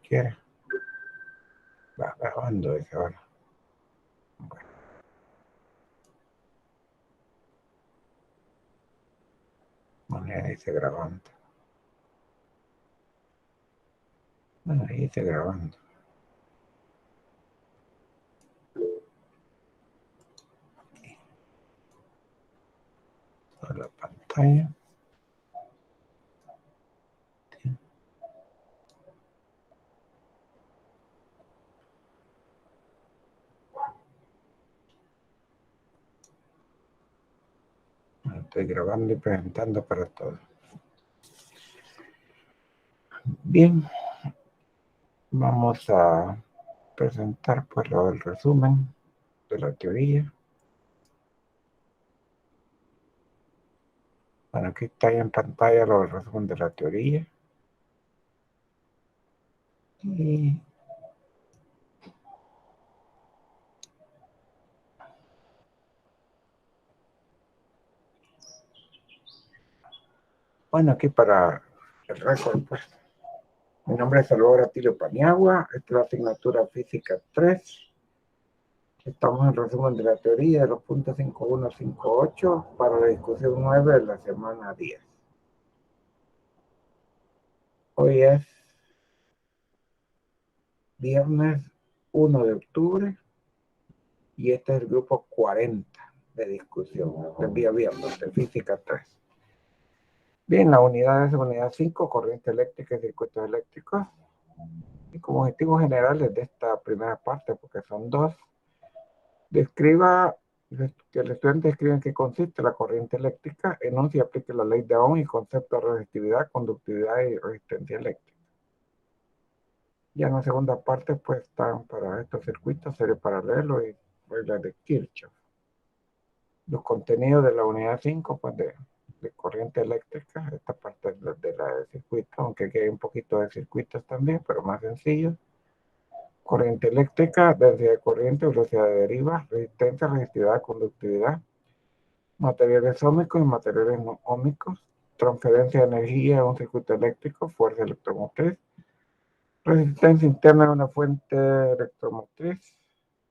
quiere. Va grabando, dice ahora. Bueno. Bueno, dice grabando. Bueno, ahí dice grabando. Aquí. Toda la pantalla. Estoy grabando y presentando para todos. Bien, vamos a presentar pues lo del resumen de la teoría. Bueno, aquí está ahí en pantalla lo del resumen de la teoría. Y bueno, aquí para el récord, pues. Mi nombre es Salvador Atilio Paniagua. Esta es la asignatura Física 3. Estamos en resumen de la teoría de los puntos 5158 para la discusión 9 de la semana 10. Hoy es viernes 1 de octubre y este es el grupo 40 de discusión del día viernes de Física 3. Bien, la unidad es unidad 5, corriente eléctrica y circuitos eléctricos. Y como objetivos generales de esta primera parte, porque son dos, describa que el estudiante describe en qué consiste la corriente eléctrica, enuncie y aplique la ley de Ohm y concepto de resistividad, conductividad y resistencia eléctrica. Ya en la segunda parte, pues están para estos circuitos, serie paralelo y reglas de Kirchhoff. Los contenidos de la unidad 5, pues de corriente eléctrica, esta parte de la de circuito, aunque aquí hay un poquito de circuitos también, pero más sencillo. Corriente eléctrica, densidad de corriente, velocidad de deriva, resistencia, resistividad, conductividad, materiales ómicos y materiales no ómicos, transferencia de energía en un circuito eléctrico, fuerza electromotriz, resistencia interna de una fuente electromotriz,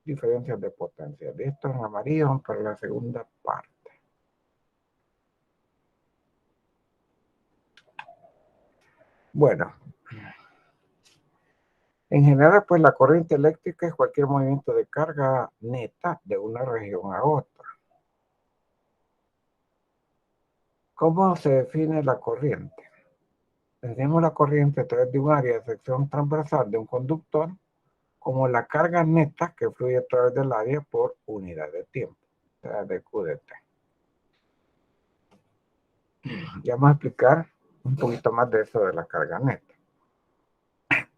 diferencias de potencia. De esto en amarillo para la segunda parte. Bueno, en general, pues la corriente eléctrica es cualquier movimiento de carga neta de una región a otra. ¿Cómo se define la corriente? Definimos la corriente a través de un área de sección transversal de un conductor como la carga neta que fluye a través del área por unidad de tiempo, o sea, de QDT. Ya vamos a explicar un poquito más de eso de la carga neta.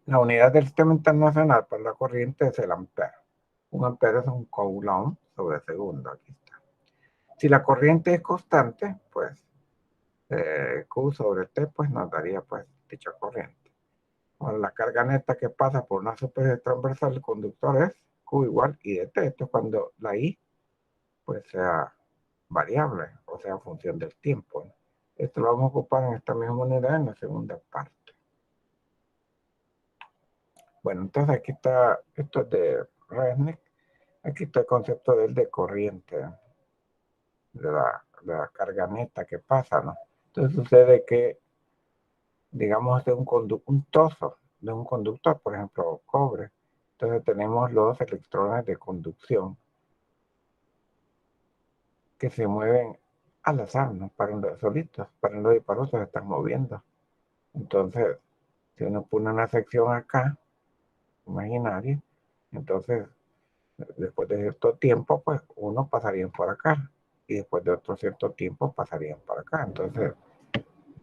La unidad del sistema internacional para la corriente es el ampere. Un ampere es un coulomb sobre segundo. Aquí está. Si la corriente es constante, pues Q sobre T, pues nos daría pues dicha corriente. Bueno, la carga neta que pasa por una superficie transversal del conductor es Q igual I de T. Esto es cuando la I pues sea variable, o sea, función del tiempo, ¿no? Esto lo vamos a ocupar en esta misma unidad en la segunda parte. Bueno, entonces aquí está, esto es de Resnick, aquí está el concepto de corriente, de la carga neta que pasa, ¿no? Entonces sucede que, digamos, de un trozo de un conductor, por ejemplo, cobre, entonces tenemos los electrones de conducción que se mueven al azar, ¿no? Solitos, para un lado y para otro se están moviendo. Entonces, si uno pone una sección acá, imaginaria, entonces, después de cierto tiempo, pues uno pasaría por acá y después de otro cierto tiempo pasarían por acá. Entonces,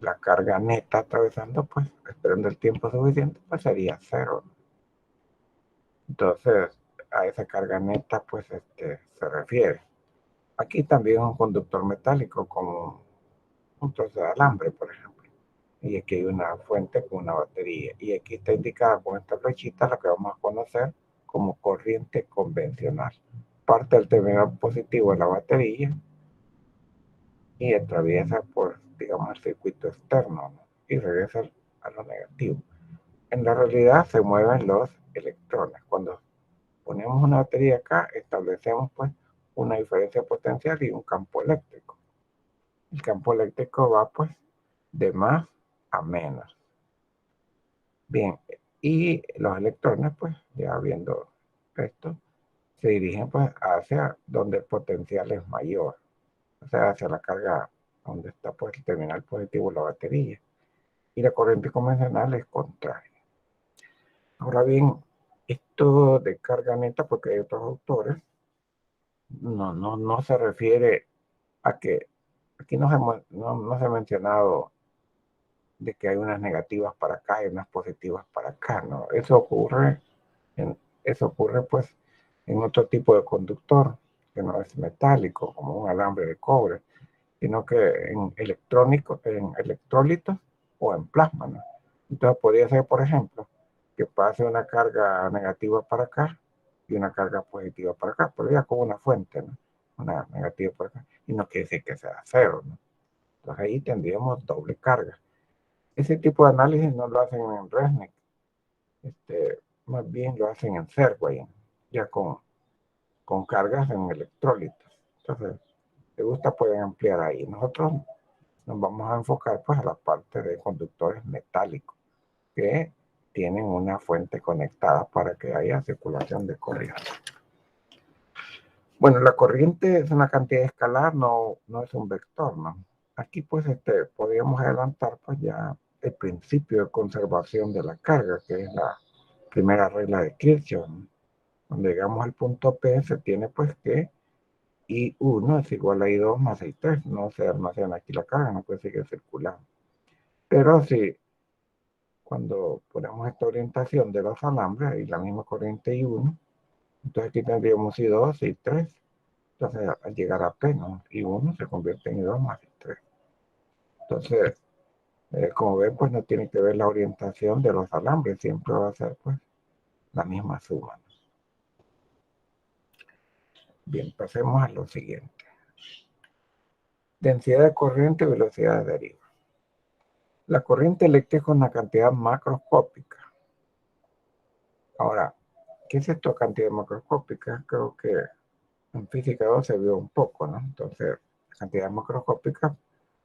la carga neta atravesando, pues, esperando el tiempo suficiente, pues sería cero. Entonces, a esa carga neta, pues, se refiere. Aquí también es un conductor metálico, como un trozo de alambre, por ejemplo. Y aquí hay una fuente con una batería. Y aquí está indicada con esta flechita lo que vamos a conocer como corriente convencional. Parte del terminal positivo de la batería y atraviesa por, digamos, el circuito externo, ¿no? Y regresa a lo negativo. en la realidad se mueven los electrones. Cuando ponemos una batería acá, establecemos pues una diferencia potencial y un campo eléctrico. El campo eléctrico va pues de más a menos. Bien, y los electrones pues ya viendo esto, se dirigen pues hacia donde el potencial es mayor, o sea, hacia la carga donde está pues el terminal positivo de la batería. Y la corriente convencional es contraria. Ahora bien, esto de carga neta, porque hay otros autores, no se refiere a que, aquí no se ha mencionado de que hay unas negativas para acá y unas positivas para acá, ¿no? Eso ocurre pues en otro tipo de conductor, que no es metálico, como un alambre de cobre, sino que en electrolitos o en plasma, ¿no? Entonces podría ser, por ejemplo, que pase una carga negativa para acá y una carga positiva para acá, pero ya como una fuente, ¿no? Una negativa para acá, y no quiere decir que sea cero, ¿no? Entonces ahí tendríamos doble carga. Ese tipo de análisis no lo hacen en Resnick, más bien lo hacen en Serway, ya con cargas en electrolitos. Entonces, si les gusta pueden ampliar ahí. Nosotros nos vamos a enfocar pues a la parte de conductores metálicos que tienen una fuente conectada para que haya circulación de corriente. Bueno, la corriente es una cantidad escalar, no es un vector, ¿no? Aquí pues podríamos adelantar pues ya el principio de conservación de la carga, que es la primera regla de Kirchhoff, ¿no? Cuando llegamos al punto P se tiene pues que I1 es igual a I2 más I3, no se almacena aquí la carga, no puede seguir circulando. Pero si cuando ponemos esta orientación de los alambres y la misma corriente I1, entonces aquí tendríamos I2, I3, entonces al llegar a P, ¿no? I1 se convierte en I2 más I3. Entonces, como ven, pues no tiene que ver la orientación de los alambres, siempre va a ser pues la misma suma. Bien, pasemos a lo siguiente. Densidad de corriente y velocidad de deriva. La corriente eléctrica es una cantidad macroscópica. Ahora, ¿qué es esto cantidad macroscópica? Creo que en física 2 se vio un poco, ¿no? Entonces, las cantidades macroscópicas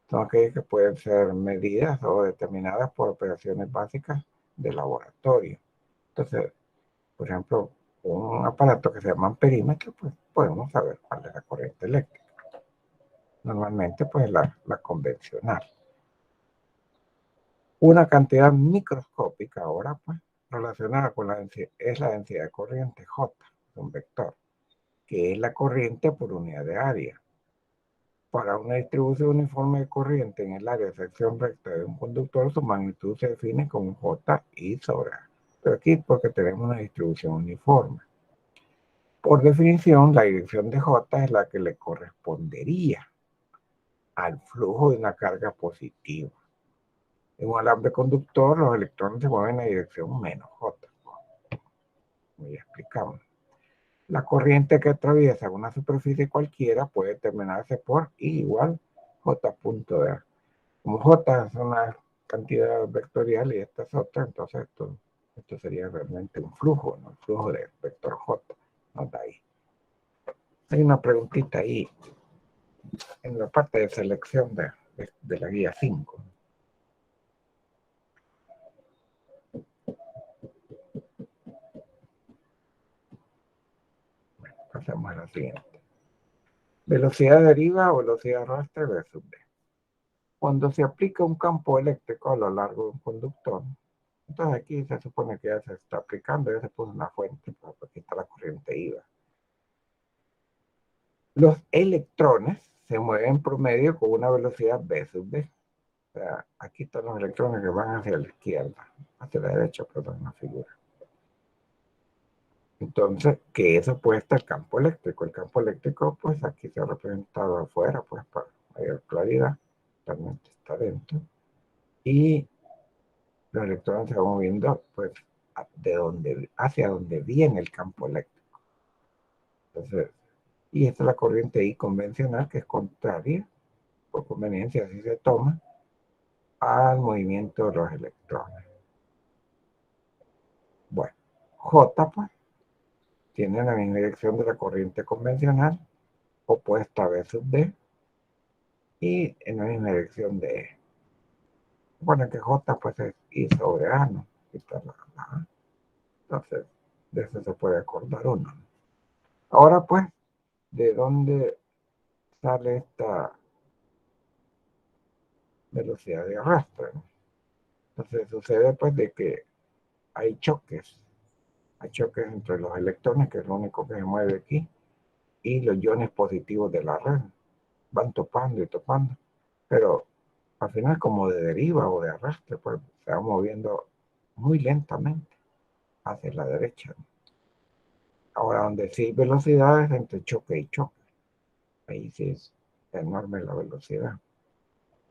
son aquellas que pueden ser medidas o determinadas por operaciones básicas de laboratorio. Entonces, por ejemplo, un aparato que se llama amperímetro, pues podemos saber cuál es la corriente eléctrica. Normalmente, pues la convencional. Una cantidad microscópica ahora, pues, relacionada con la densidad, es la densidad de corriente J, un vector, que es la corriente por unidad de área. Para una distribución uniforme de corriente en el área de sección recta de un conductor, su magnitud se define como J I sobre A. Pero aquí porque tenemos una distribución uniforme. Por definición, la dirección de J es la que le correspondería al flujo de una carga positiva. En un alambre conductor, los electrones se mueven en la dirección menos J. Como ya explicamos. La corriente que atraviesa una superficie cualquiera puede determinarse por I igual J punto de A. Como J es una cantidad vectorial y esta es otra, entonces esto sería realmente un flujo, ¿no? El flujo de vector J. Nota ahí. Hay una preguntita ahí en la parte de selección de la guía 5. Bueno, pasemos a la siguiente. Velocidad deriva o velocidad arrastre V sub D. Cuando se aplica un campo eléctrico a lo largo de un conductor, entonces aquí se supone que ya se está aplicando, ya se puso una fuente, porque aquí está la corriente IVA. Los electrones se mueven en promedio con una velocidad V sub D. O sea, aquí están los electrones que van hacia la izquierda, hacia la derecha, perdón, en la figura. Entonces, que eso puede estar el campo eléctrico. El campo eléctrico, pues aquí se ha representado afuera, pues para mayor claridad, realmente está dentro. Y los electrones se van moviendo, pues, hacia donde viene el campo eléctrico. Entonces, y esta es la corriente I convencional, que es contraria, por conveniencia, así se toma, al movimiento de los electrones. J, pues, tiene la misma dirección de la corriente convencional, opuesta a B sub D, y en la misma dirección de E. Bueno, que J, pues, es I sobre A, ¿no? Entonces, de eso se puede acordar uno. Ahora, pues, ¿de dónde sale esta velocidad de arrastre? Entonces, sucede, pues, de que hay choques entre los electrones, que es lo único que se mueve aquí, y los iones positivos de la red. Van topando y topando, pero al final, como de deriva o de arrastre, pues se va moviendo muy lentamente hacia la derecha. Ahora, donde sí hay velocidades entre choque y choque, ahí sí es enorme la velocidad.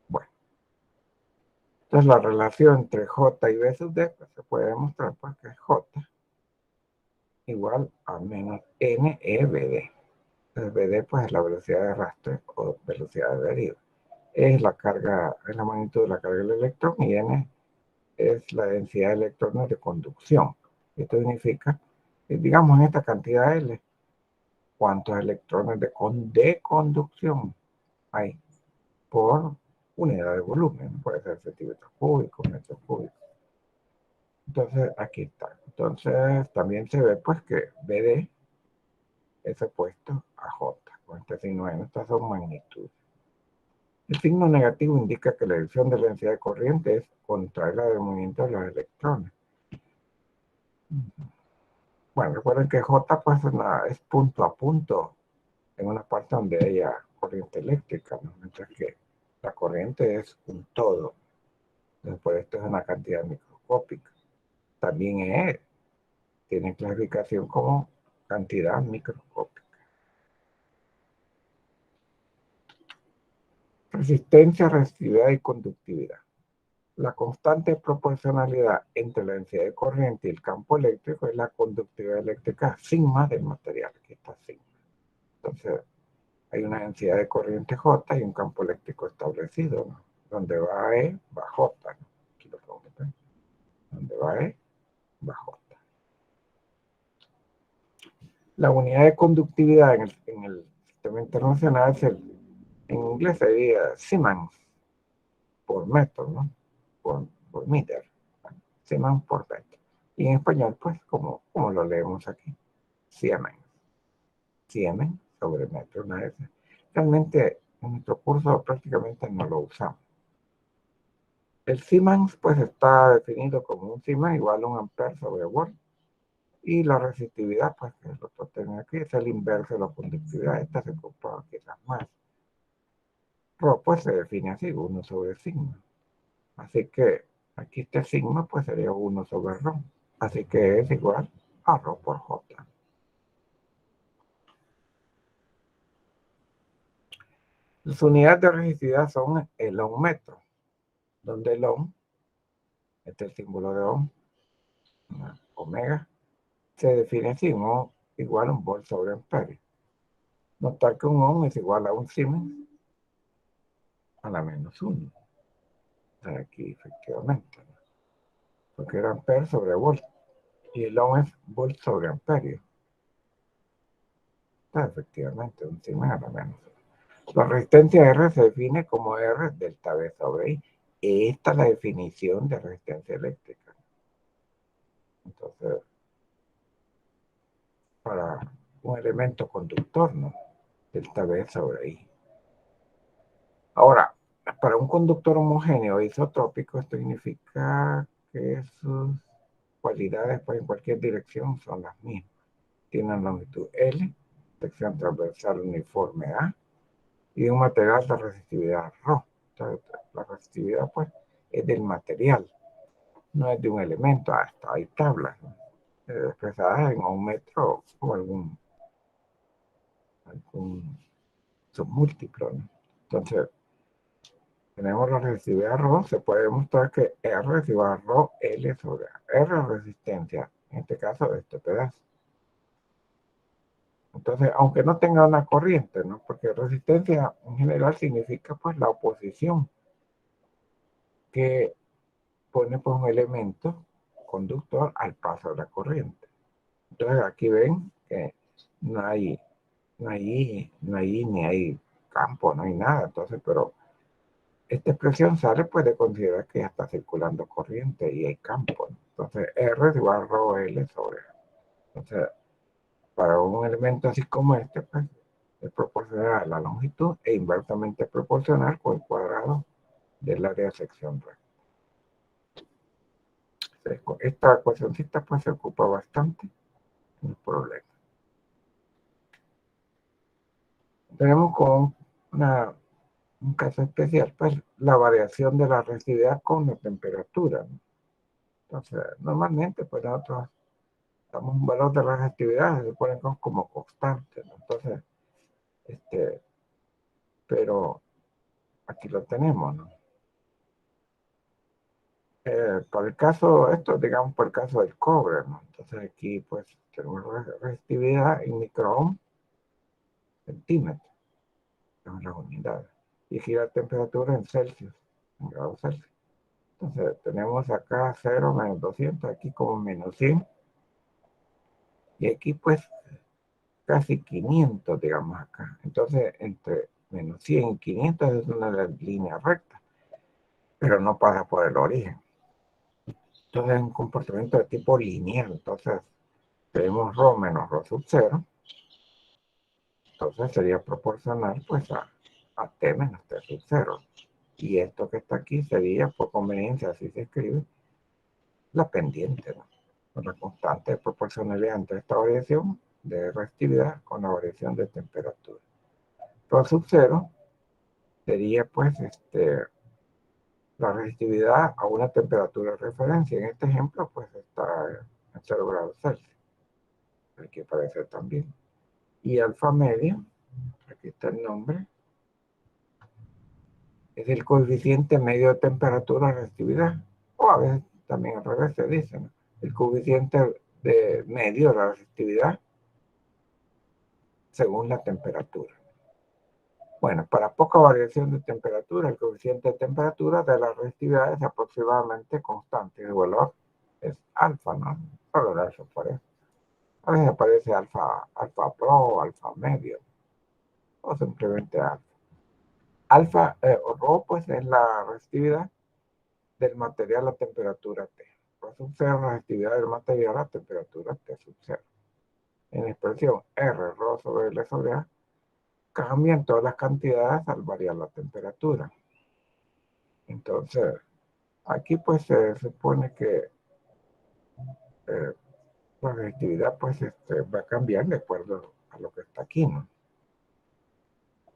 Bueno, entonces la relación entre J y B sub D, pues, se puede demostrar, pues, que J igual a menos NEBD. Entonces, BD, pues, es la velocidad de arrastre o velocidad de deriva. Es la carga, es la magnitud de la carga del electrón, y N es la densidad de electrones de conducción. Esto significa, digamos, en esta cantidad L, cuántos electrones de conducción hay por unidad de volumen. Puede ser centímetros cúbicos, metros cúbicos. Entonces, aquí está. Entonces, también se ve, pues, que BD es opuesto a J. Con este signo N, estas son magnitudes. El signo negativo indica que la dirección de la densidad de corriente es contraria a la del movimiento de los electrones. Bueno, recuerden que J, pues, es punto a punto en una parte donde haya corriente eléctrica, ¿no? Mientras que la corriente es un todo. Entonces, por esto es una cantidad microscópica. También tiene clasificación como cantidad microscópica. Resistencia, resistividad y conductividad. La constante proporcionalidad entre la densidad de corriente y el campo eléctrico es la conductividad eléctrica sigma del material. Aquí está sigma. Entonces, hay una densidad de corriente J y un campo eléctrico establecido, ¿no? Donde va E, va J, ¿no? Aquí lo pongo, ¿no? Donde va E, va J. La unidad de conductividad en el sistema internacional en inglés sería Siemens por metro, ¿no? Por meter. Siemens por metro. Y en español, pues, como lo leemos aquí, Siemens. Siemens sobre metro, una vez. Realmente en nuestro curso prácticamente no lo usamos. El Siemens, pues, está definido como un Siemens igual a un ampere sobre volt. Y la resistividad, pues, que es lo que tengo aquí, es el inverso de la conductividad. Esta se comprueba quizás más. Rho, pues, se define así, 1 sobre sigma. Así que aquí este sigma, pues, sería 1 sobre rho. Así que es igual a rho por J. Las unidades de resistividad son el ohm metro, donde el ohm, este es el símbolo de ohm, omega, se define así, un ohm igual a un volt sobre ampere. Notar que un ohm es igual a un Siemens a la menos 1. Aquí, efectivamente, ¿no? Porque era ampere sobre volt. Y el ohm es volt sobre amperio. Efectivamente, un Siemens a la menos 1. La resistencia R se define como R delta V sobre I. Esta es la definición de resistencia eléctrica. Entonces, para un elemento conductor, ¿no? Delta V sobre I. Ahora, para un conductor homogéneo isotrópico, esto significa que sus cualidades, pues, en cualquier dirección son las mismas. Tienen longitud L, sección transversal uniforme A, y un material de resistividad ρ. Entonces, la resistividad, pues, es del material, no es de un elemento. Hasta hay tablas, ¿no? Expresadas en un metro o algún submúltiplo, ¿no? Entonces, tenemos la resistividad ρ, se puede demostrar que R es igual a ρ L sobre A. R es resistencia, en este caso, de este pedazo. Entonces, aunque no tenga una corriente, ¿no? Porque resistencia en general significa, pues, la oposición que pone, pues, un elemento conductor al paso de la corriente. Entonces aquí ven que no hay ni hay campo, no hay nada. Entonces, pero esta expresión sale, puede considerar que ya está circulando corriente y hay campo, ¿no? Entonces, R es igual a rho L sobre A. Entonces, para un elemento así como este, pues, es proporcional a la longitud e inversamente proporcional con el cuadrado del área de sección recta. Esta ecuacióncita pues se ocupa bastante en el problema. Tenemos con un caso especial, pues la variación de la resistividad con la temperatura, ¿no? Entonces, normalmente pues nosotros damos un valor de la resistividad, se pone como constante, ¿no? Entonces, pero aquí lo tenemos, ¿no? Por el caso, esto digamos por el caso del cobre, ¿no? Entonces aquí pues tenemos resistividad en microohm centímetros, son las unidades, y aquí la temperatura en Celsius, en grados Celsius. Entonces tenemos acá 0, menos 200, aquí como menos 100, y aquí pues casi 500, digamos acá. Entonces entre menos 100 y 500 es una línea recta, pero no pasa por el origen. Entonces es un comportamiento de tipo lineal. Entonces tenemos ρ menos ρ sub 0. Entonces sería proporcional pues a t menos t sub 0. Y esto que está aquí sería, por conveniencia, así se escribe, la pendiente, ¿no? Con la constante de proporcionalidad entre esta variación de resistividad con la variación de temperatura. Ρ sub 0 sería pues la resistividad a una temperatura de referencia. En este ejemplo pues está en 0 grados Celsius. Aquí aparece también. Y alfa medio, aquí está el nombre, es el coeficiente medio de temperatura de resistividad. O a veces también al revés se dice, ¿no? El coeficiente de medio de la resistividad según la temperatura. Bueno, para poca variación de temperatura, el coeficiente de temperatura de la resistividad es aproximadamente constante. El valor es alfa, ¿no? Solo el alfa por eso. A veces aparece alfa pro, alfa medio, o simplemente alfa. Alfa o rho, pues es la resistividad del material a temperatura T. Rho sub 0, la resistividad del material a temperatura T sub 0. En la expresión R, rho sobre L sobre A, cambian todas las cantidades al variar la temperatura. Entonces, aquí pues se supone que la resistividad pues va a cambiar de acuerdo a lo que está aquí, ¿no?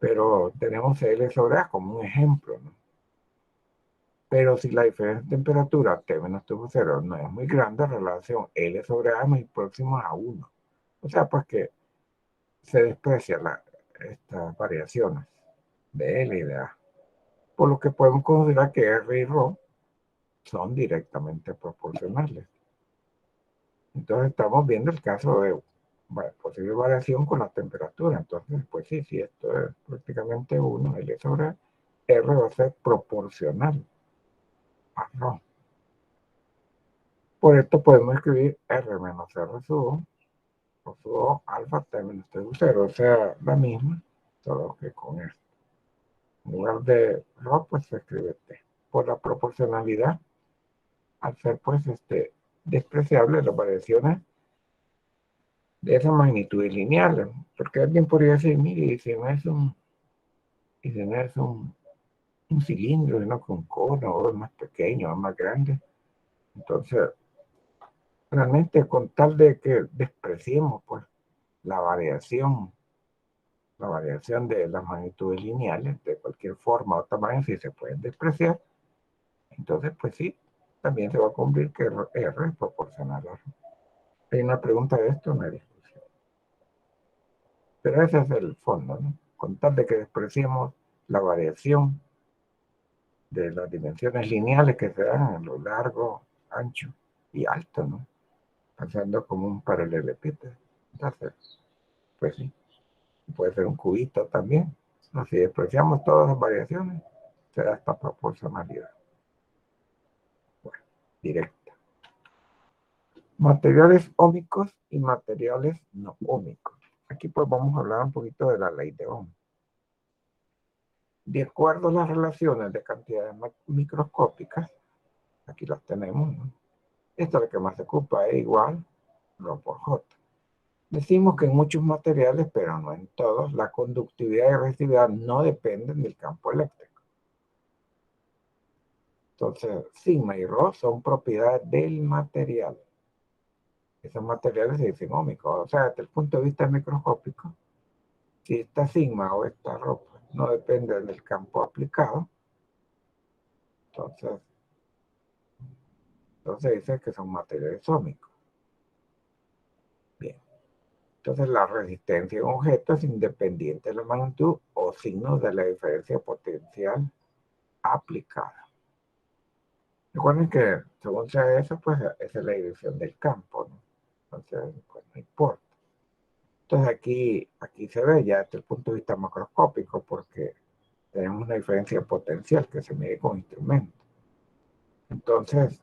Pero tenemos L sobre A como un ejemplo, ¿no? Pero si la diferencia de temperatura T menos T sub 0 no es muy grande, la relación L sobre A es muy próxima a 1. O sea, pues que se desprecian estas variaciones de L y de A. Por lo que podemos considerar que R y ρ son directamente proporcionales. Entonces estamos viendo el caso de posible variación con la temperatura. Entonces, pues sí, si esto es prácticamente 1, L sobre R va a ser proporcional a ρ. Por esto podemos escribir R menos R sub O sub O alfa T menos T sub 0, o sea, la misma, solo que con esto. En lugar de ρ, pues se escribe T. Por la proporcionalidad, al ser pues despreciable las variaciones de esa magnitud lineal, porque alguien podría decir, mire, y si no es un cilindro, sino que un cono, o es más pequeño, o más grande, entonces realmente con tal de que despreciemos pues la variación de las magnitudes lineales de cualquier forma o tamaño, si se pueden despreciar, entonces pues sí, también se va a cumplir que R es proporcional a R. Hay una pregunta de esto, una discusión. Pero ese es el fondo, ¿no? Con tal de que despreciemos la variación de las dimensiones lineales que se dan en lo largo, ancho y alto, ¿no? Pasando como un paralelepípedo. Entonces, pues sí, puede ser un cubito también. ¿No? Si despreciamos todas las variaciones, se da esta proporcionalidad. Bueno, directa. Materiales ómicos y materiales no ómicos. Aquí pues vamos a hablar un poquito de la ley de Ohm. De acuerdo a las relaciones de cantidades microscópicas, aquí las tenemos, ¿no? Esta es la que más se ocupa, E igual Rho por J. Decimos que en muchos materiales, pero no en todos, la conductividad y resistividad no dependen del campo eléctrico. Entonces, sigma y rho son propiedades del material. Esos materiales se dicen ómicos. O sea, desde el punto de vista microscópico, si esta sigma o esta rho pues, no depende del campo aplicado, entonces dice que son materiales ómicos. Bien. Entonces, la resistencia de un objeto es independiente de la magnitud o signo de la diferencia potencial aplicada. Recuerden que, según sea eso, pues esa es la dirección del campo, ¿no? Entonces, pues no importa. Entonces, aquí se ve ya desde el punto de vista macroscópico, porque tenemos una diferencia potencial que se mide con instrumentos. Entonces,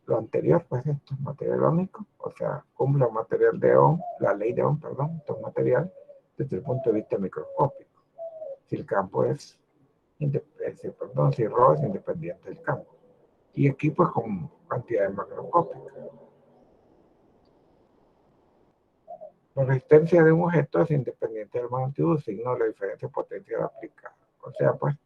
lo anterior, pues esto es material ómico, o sea, cumple el material de Ohm, la ley de Ohm, perdón, esto es material desde el punto de vista microscópico. Si el campo es, si Rho es independiente del campo. Y aquí pues con cantidades macroscópicas. La resistencia de un objeto es independiente del magnitud, signo de la diferencia potencial aplicada. O sea, pues,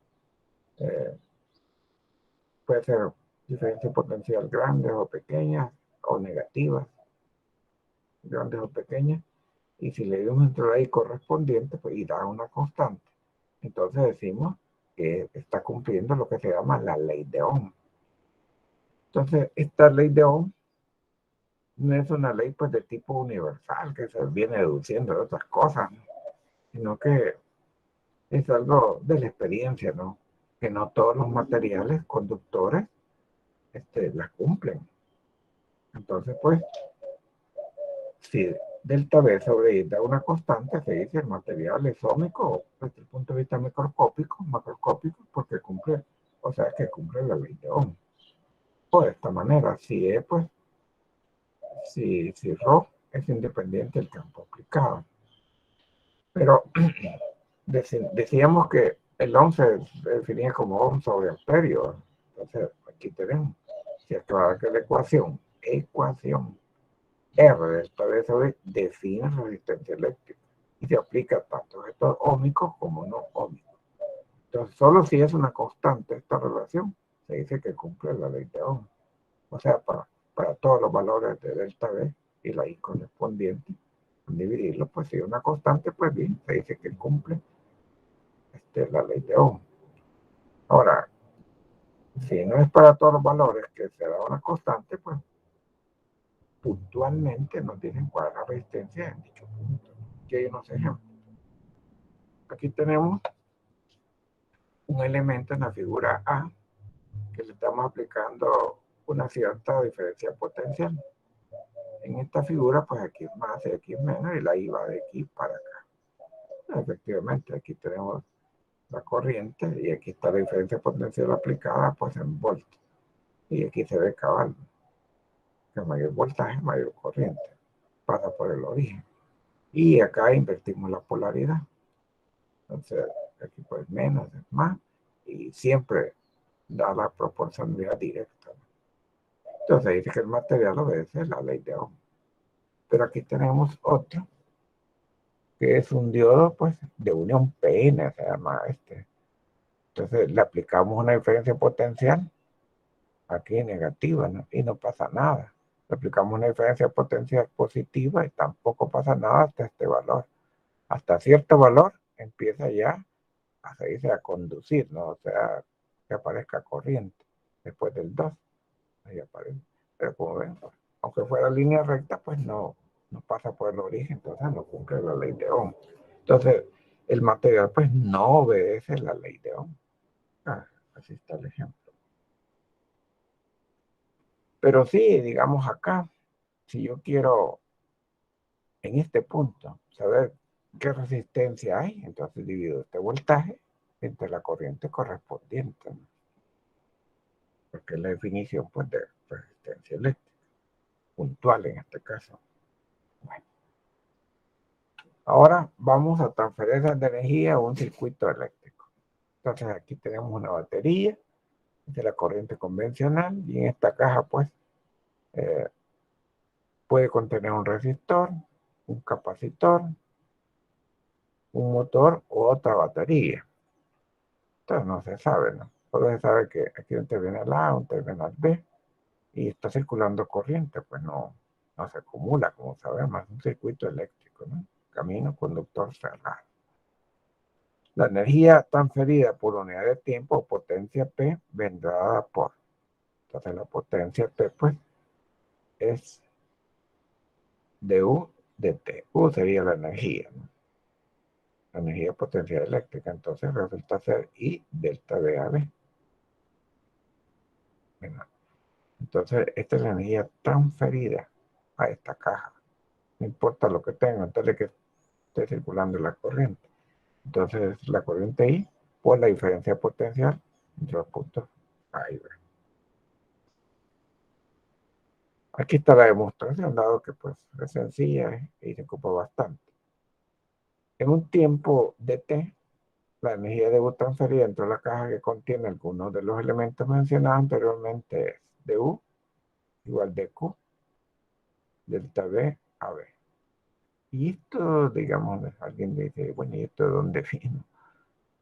puede ser diferencia potencial grandes o pequeñas, o negativas, grandes o pequeñas, y si le dimos entre la I correspondiente, pues y da una constante. Entonces decimos que está cumpliendo lo que se llama la ley de Ohm. Entonces, esta ley de Ohm no es una ley pues de tipo universal que se viene deduciendo de otras cosas, ¿no? Sino que es algo de la experiencia, ¿no? Que no todos los materiales conductores las cumplen. Entonces, pues, si delta B sobre I da una constante, se dice el material es ómico desde el punto de vista macroscópico, porque cumple, o sea, que cumple la ley de Ohm. O de esta manera, si E, pues, si Rho es independiente del campo aplicado. Pero decíamos que el Ohm se definía como Ohm sobre amperio. Entonces, aquí tenemos, si aclara que la ecuación R delta B sobre define resistencia eléctrica y se aplica tanto a objetos ómicos como no ómicos. Entonces, solo si es una constante esta relación, se dice que cumple la ley de Ohm. O sea, para todos los valores de delta B y la I correspondiente, dividirlo, pues si es una constante, pues bien, se dice que cumple la ley de Ohm. Ahora, si no es para todos los valores que se da una constante, pues puntualmente nos dicen cuál es la resistencia en dicho punto. Aquí hay unos ejemplos. Aquí tenemos un elemento en la figura A que le estamos aplicando una cierta diferencia potencial. En esta figura, pues aquí es más y aquí es menos, y la I va de aquí para acá. Efectivamente, aquí tenemos la corriente y aquí está la diferencia potencial aplicada, pues en voltios. Y aquí se ve cabal, que mayor voltaje, mayor corriente. Pasa por el origen. Y acá invertimos la polaridad. Entonces, aquí pues menos es más, y siempre da la proporcionalidad directa. Entonces dice que el material obedece la ley de Ohm. Pero aquí tenemos otro, que es un diodo pues de unión PN, se llama este. Entonces le aplicamos una diferencia potencial aquí negativa, ¿no? Y no pasa nada. Le aplicamos una diferencia potencial positiva y tampoco pasa nada hasta este valor. Hasta cierto valor empieza ya se dice a conducir, ¿no? O sea, que aparezca corriente. Después del 2, ahí aparece. Pero como ven, aunque fuera línea recta, pues no pasa por el origen, entonces no cumple la ley de Ohm. Entonces, el material pues no obedece la ley de Ohm. Así está el ejemplo. Pero sí, digamos acá, si yo quiero en este punto saber qué resistencia hay, entonces divido este voltaje entre la corriente correspondiente, ¿no? Porque es la definición pues, de resistencia eléctrica. puntual en este caso. Bueno, ahora vamos a transferencias de energía a un circuito eléctrico. Entonces aquí tenemos una batería de la corriente convencional y en esta caja pues puede contener un resistor, un capacitor, un motor u otra batería. Entonces no se sabe, ¿no? Solo se sabe que aquí un terminal A, un terminal B y está circulando corriente, pues no se acumula, como sabemos, es un circuito eléctrico, ¿no? Camino conductor cerrado. La energía transferida por unidad de tiempo o potencia P vendrá dada por. Entonces la potencia P pues es du de T. U sería la energía, ¿no? La energía potencial eléctrica. Entonces resulta ser I delta V a V. Bueno, entonces esta es la energía transferida a esta caja. No importa lo que tenga, entonces que esté circulando la corriente. Entonces la corriente I por la diferencia potencial entre los puntos A y B. Aquí está la demostración, dado que pues es sencilla y se ocupa bastante. En un tiempo de t, la energía de U transferida dentro de la caja que contiene algunos de los elementos mencionados anteriormente es de U igual de Q delta V a V. Y esto, digamos, alguien dice, bueno, ¿y esto de dónde vino?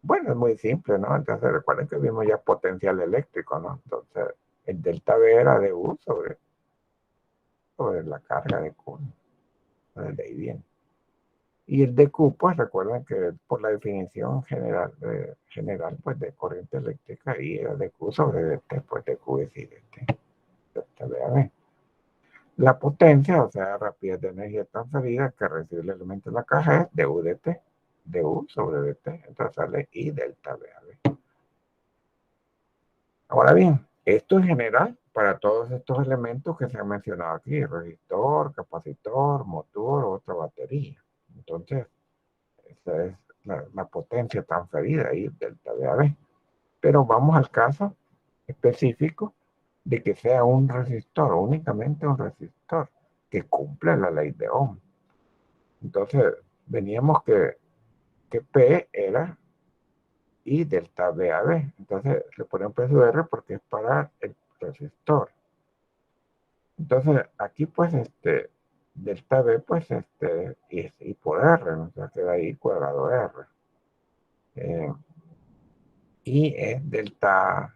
Bueno, es muy simple, ¿no? Entonces recuerden que vimos ya potencial eléctrico, ¿no? Entonces el delta V era de U sobre la carga de Q, ¿no? De ahí viene. Y el de Q, pues recuerden que por la definición general, pues de corriente eléctrica, y era de Q sobre dt, pues de Q es I dt. La potencia, o sea, rapidez de energía transferida que recibe el elemento en la caja es de U dt, de U sobre dt, entonces sale I delta V a V. Ahora bien, esto es general para todos estos elementos que se han mencionado aquí, resistor, capacitor, motor, otra batería. Entonces, esa es la potencia transferida ahí, delta V a V. Pero vamos al caso específico de que sea un resistor, únicamente un resistor, que cumple la ley de Ohm. Entonces, veníamos que P era I delta V a V. Entonces, le ponemos precio R porque es para el resistor. Entonces, aquí pues delta V pues es I por R, ¿no? O sea, queda I cuadrado R. Y es delta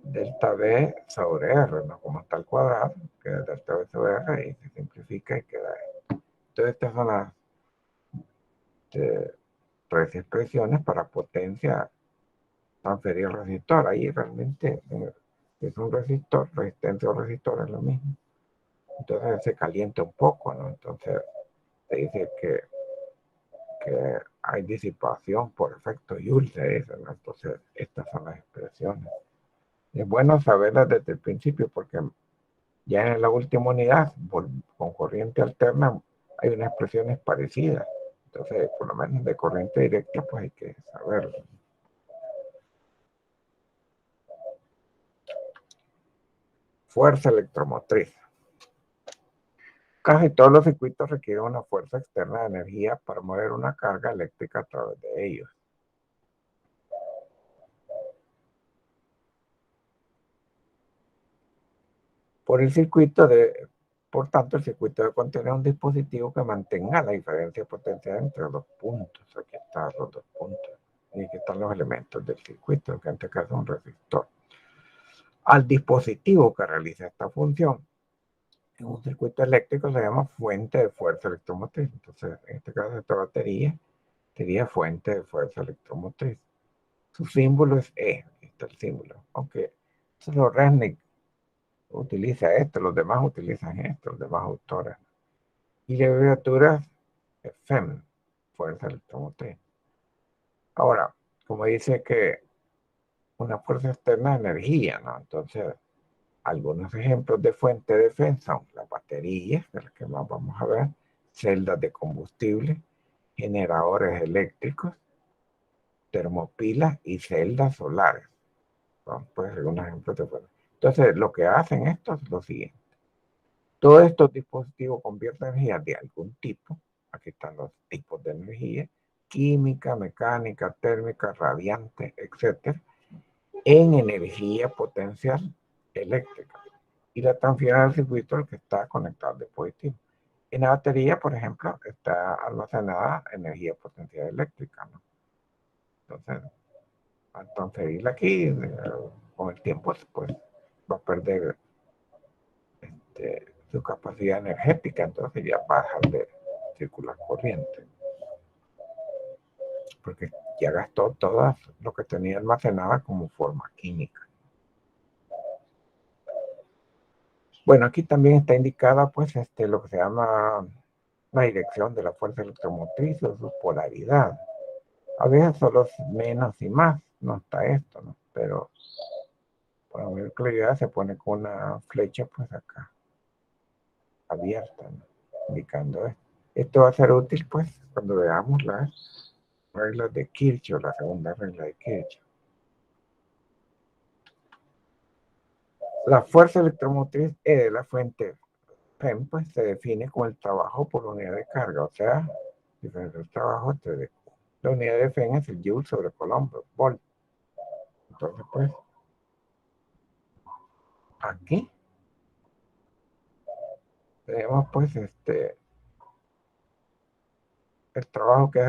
V sobre R, ¿no? Como está al cuadrado, queda delta V sobre R y se simplifica y queda esto. Entonces, estas son las tres expresiones para potencia transferir resistor. Ahí realmente es un resistor, resistencia o resistor es lo mismo. Entonces se calienta un poco, ¿no? Entonces se dice que hay disipación por efecto Joule, ¿no? Entonces estas son las expresiones. Es bueno saberlas desde el principio porque ya en la última unidad, con corriente alterna, hay unas expresiones parecidas. Entonces, por lo menos de corriente directa, pues hay que saberlo. Fuerza electromotriz. Casi todos los circuitos requieren una fuerza externa de energía para mover una carga eléctrica a través de ellos. Por tanto, el circuito debe contener un dispositivo que mantenga la diferencia de potencia entre los puntos. Aquí están los dos puntos. Y aquí están los elementos del circuito, que en este caso es un resistor. Al dispositivo que realiza esta función en un circuito eléctrico se llama fuente de fuerza electromotriz. Entonces, en este caso, esta batería sería fuente de fuerza electromotriz. Su símbolo es E. Aquí está el símbolo. Aunque solo Resnick utiliza esto, los demás utilizan esto, los demás autores. Y la abreviatura es FEM, fuerza electromotriz. Ahora, como dice que una fuerza externa es energía, ¿no? Entonces, algunos ejemplos de fuente de FEM son las baterías, de las que más vamos a ver, celdas de combustible, generadores eléctricos, termopilas y celdas solares. Son pues algunos ejemplos de fuente. Entonces, lo que hacen esto es lo siguiente. Todos estos dispositivos convierten energía de algún tipo. Aquí están los tipos de energía: química, mecánica, térmica, radiante, etcétera, en energía potencial eléctrica. Y la transfieren al circuito al que está conectado al dispositivo. En la batería, por ejemplo, está almacenada energía potencial eléctrica, ¿no? Entonces, al transferirla aquí, con el tiempo, pues va a perder su capacidad energética, entonces ya va a dejar de circular corriente, porque ya gastó todo lo que tenía almacenada como forma química. Bueno, aquí también está indicada pues lo que se llama la dirección de la fuerza electromotriz o su polaridad. A veces solo es menos y más, no está esto, ¿no? Pero para ver claridad se pone con una flecha pues acá, abierta, ¿no? Indicando esto. Esto va a ser útil pues cuando veamos las reglas de Kirchhoff, la segunda regla de Kirchhoff. La fuerza electromotriz E de la fuente PEM pues se define como el trabajo por unidad de carga, o sea, diferencia del trabajo entre la unidad de FEN es el Joule sobre Coulomb, volt. Entonces pues aquí tenemos pues el trabajo que es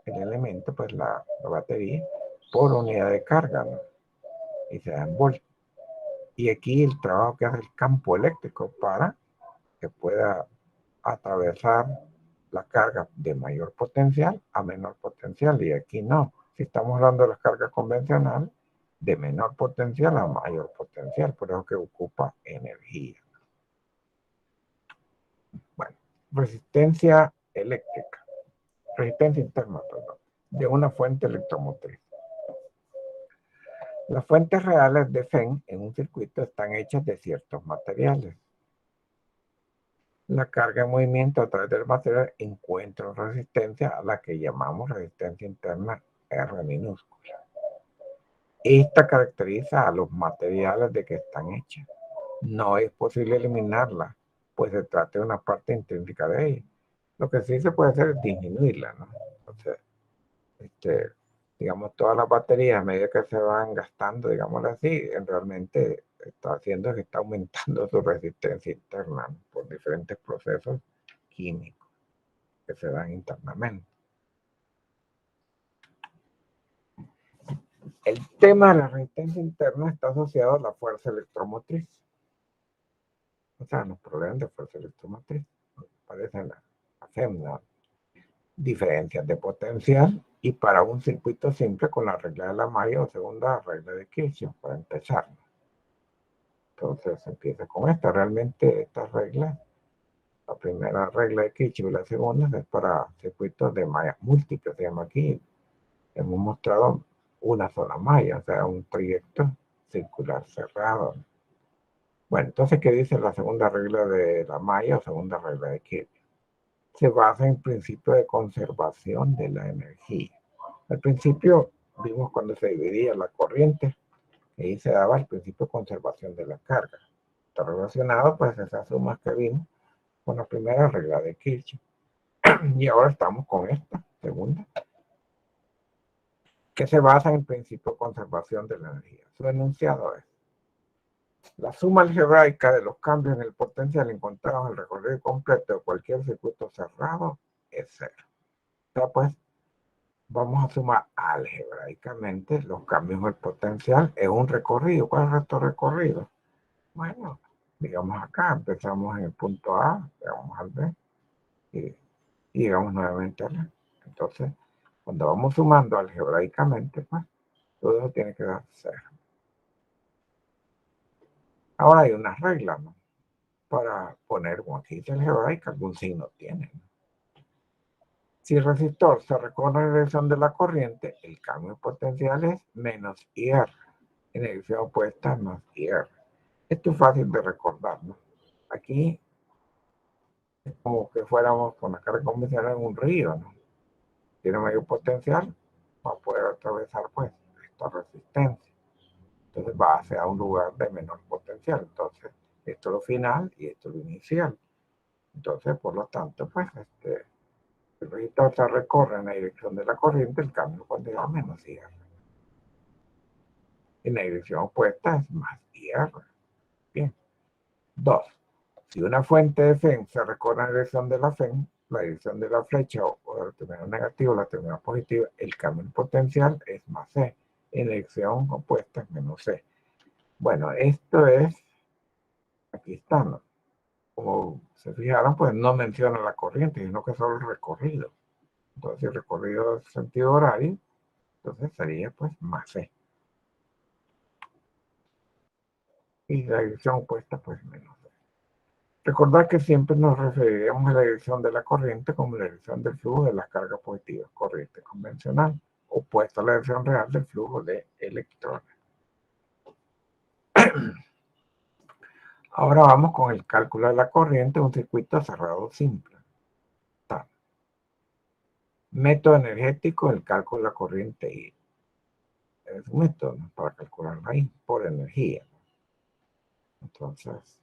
el elemento, pues la batería, por unidad de carga, ¿no? Y se da en volt. Y aquí el trabajo que hace el campo eléctrico para que pueda atravesar la carga de mayor potencial a menor potencial. Y aquí no. Si estamos hablando de las cargas convencionales, de menor potencial a mayor potencial, por eso que ocupa energía. Bueno, resistencia eléctrica, resistencia interna, perdón, de una fuente electromotriz. Las fuentes reales de FEN en un circuito están hechas de ciertos materiales. La carga en movimiento a través del material encuentra una resistencia a la que llamamos resistencia interna R minúscula. Esta caracteriza a los materiales de que están hechas. No es posible eliminarla, pues se trata de una parte intrínseca de ella. Lo que sí se puede hacer es disminuirla, ¿no? Entonces, digamos, todas las baterías, a medida que se van gastando, digamos así, realmente está haciendo que está aumentando su resistencia interna, ¿no? Por diferentes procesos químicos que se dan internamente. El tema de la resistencia interna está asociado a la fuerza electromotriz. O sea, los problemas de fuerza electromotriz parecen hacer diferencias de potencial, y para un circuito simple con la regla de la malla o segunda regla de Kirchhoff, para empezar. Entonces empieza con esta. Realmente esta regla, la primera regla de Kirchhoff y la segunda, es para circuitos de malla múltiples. Se llama aquí. Hemos mostrado una sola malla, o sea, un proyecto circular cerrado. Bueno, entonces, ¿qué dice la segunda regla de la malla o segunda regla de Kirchhoff? Se basa en principio de conservación de la energía. Al principio vimos cuando se dividía la corriente, ahí se daba el principio de conservación de la carga. Está relacionado pues esas sumas que vimos con la primera regla de Kirchhoff. Y ahora estamos con esta segunda, que se basa en el principio de conservación de la energía. Su enunciado es: la suma algebraica de los cambios en el potencial encontrados en el recorrido completo de cualquier circuito cerrado es cero. O sea, pues vamos a sumar algebraicamente los cambios en el potencial en un recorrido. ¿Cuál es nuestro recorrido? Bueno, digamos acá, empezamos en el punto A, llegamos al B y llegamos nuevamente al A. Entonces, cuando vamos sumando algebraicamente, pues todo eso tiene que dar cero. Ahora hay unas reglas, ¿no? Para poner, como aquí dice algebraica, algún signo tiene, ¿no? Si el resistor se recorre en la dirección de la corriente, el cambio de potencial es menos IR. En dirección opuesta más IR. Esto es fácil de recordar, ¿no? Aquí es como que fuéramos con la carga convencional en un río, ¿no? Tiene mayor potencial, va a poder atravesar pues esta resistencia. Entonces va hacia un lugar de menor potencial. Entonces, esto es lo final y esto es lo inicial. Entonces, por lo tanto, pues, el resistor se recorre en la dirección de la corriente, el cambio potencial menos IR. En la dirección opuesta es más IR. Bien. 2. Si una fuente de FEN se recorre en la dirección de la FEN, la dirección de la flecha o el terminal negativo o la terminal positiva, el cambio potencial es más C. En la dirección opuesta es menos C. Bueno, esto es, aquí está, ¿no? Como se fijaron, pues no menciona la corriente, sino que solo el recorrido. Entonces, el recorrido en sentido horario, entonces sería pues más C. Y la dirección opuesta, pues menos C. Recordar que siempre nos referiremos a la dirección de la corriente como la dirección del flujo de las cargas positivas, corriente convencional, opuesta a la dirección real del flujo de electrones. Ahora vamos con el cálculo de la corriente en un circuito cerrado simple. Método energético, el cálculo de la corriente I. Es un método para calcular la I por energía. Entonces,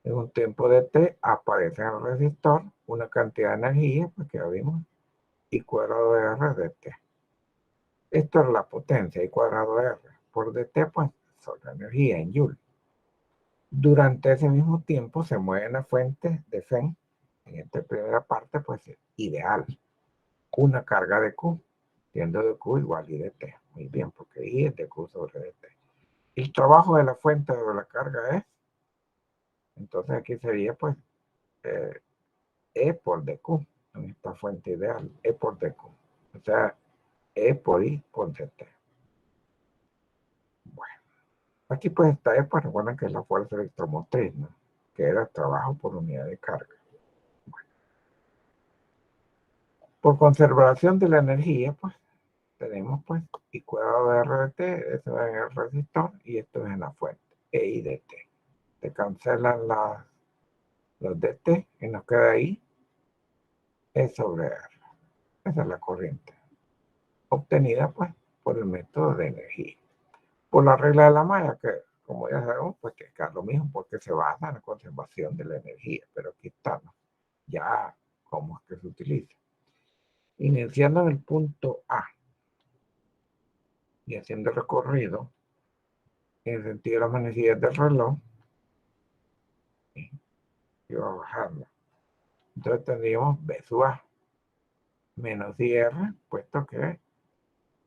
en un tiempo de T aparece en el resistor una cantidad de energía, pues que ya vimos, I cuadrado de R de T. Esto es la potencia, I cuadrado de R. Por dt, pues, son la energía en Joule. Durante ese mismo tiempo se mueve la fuente de FEN, en esta primera parte, pues, ideal. Una carga de Q, siendo de Q igual I de T. Muy bien, porque I es de Q sobre dt. El trabajo de la fuente de la carga es, entonces aquí sería, pues, E por dq, en esta fuente ideal, E por dq. O sea, E por I por dt. Bueno, aquí pues esta E, pues recuerden que es la fuerza electromotriz, ¿no? Que era trabajo por unidad de carga. Bueno, por conservación de la energía, pues, tenemos pues I cuadrado de R de T, eso es en el resistor, y esto es en la fuente, EI de T. Se cancelan los dt y nos queda ahí E sobre R. Esa es la corriente obtenida pues por el método de energía. Por la regla de la malla, que como ya sabemos, pues que es lo mismo porque se basa en la conservación de la energía, pero aquí está, ¿no? Ya cómo es que se utiliza. Iniciando en el punto A y haciendo el recorrido en el sentido de las manecillas del reloj, y va bajando. Entonces tendríamos B sub A menos IR, puesto que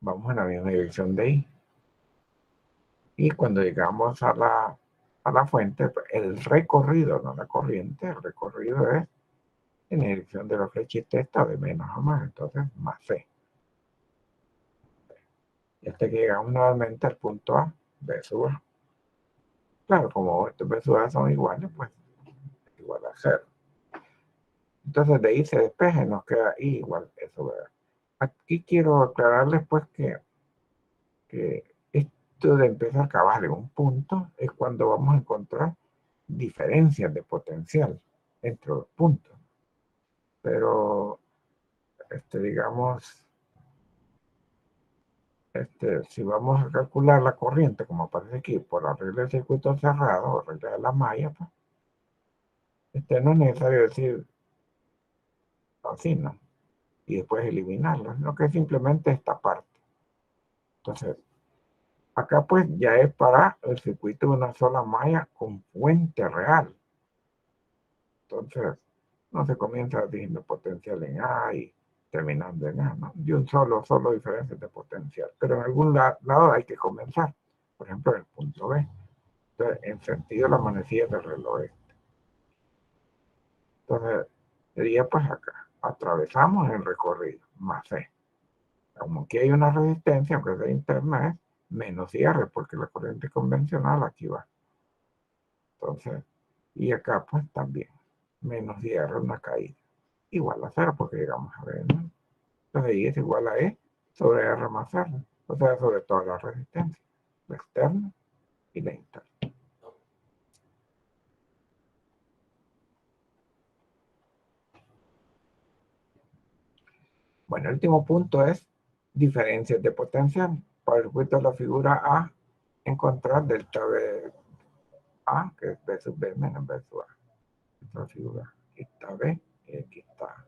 vamos en la misma dirección de I. Y cuando llegamos a la fuente, el recorrido, no la corriente, el recorrido es en dirección de la flechita esta de menos a más, entonces más C. Y hasta que llegamos nuevamente al punto A, B sub A. Claro, como estos B sub A son iguales, pues igual a 0. Entonces de ahí se despeja y nos queda I igual a eso, ¿verdad? Aquí quiero aclararles pues que esto de empezar a acabar en un punto es cuando vamos a encontrar diferencias de potencial entre los puntos. Pero, digamos, si vamos a calcular la corriente, como aparece aquí, por la regla del circuito cerrado, o regla de la malla, pues, no es necesario decir así, ¿no? Y después eliminarlo, sino que simplemente esta parte. Entonces, acá pues ya es para el circuito de una sola malla con fuente real. Entonces, no se comienza diciendo potencial en A y terminando en A, ¿no? De un solo diferencia de potencial. Pero en algún lado hay que comenzar. Por ejemplo, en el punto B. Entonces, en sentido de la manecilla del reloj. Entonces, sería pues acá. Atravesamos el recorrido, más C. Como aquí hay una resistencia, aunque sea interna, es menos IR, porque la corriente convencional aquí va. Entonces, y acá pues también, menos IR una caída. Igual a 0, porque llegamos a ver, ¿no? Entonces, I es igual a E sobre R más R. O sea, sobre toda la resistencia, la externa y la interna. Bueno, el último punto es diferencias de potencial. Para el circuito de la figura A, encontrar delta B A, que es B sub B menos B sub A. Esta figura, aquí está B y aquí está A.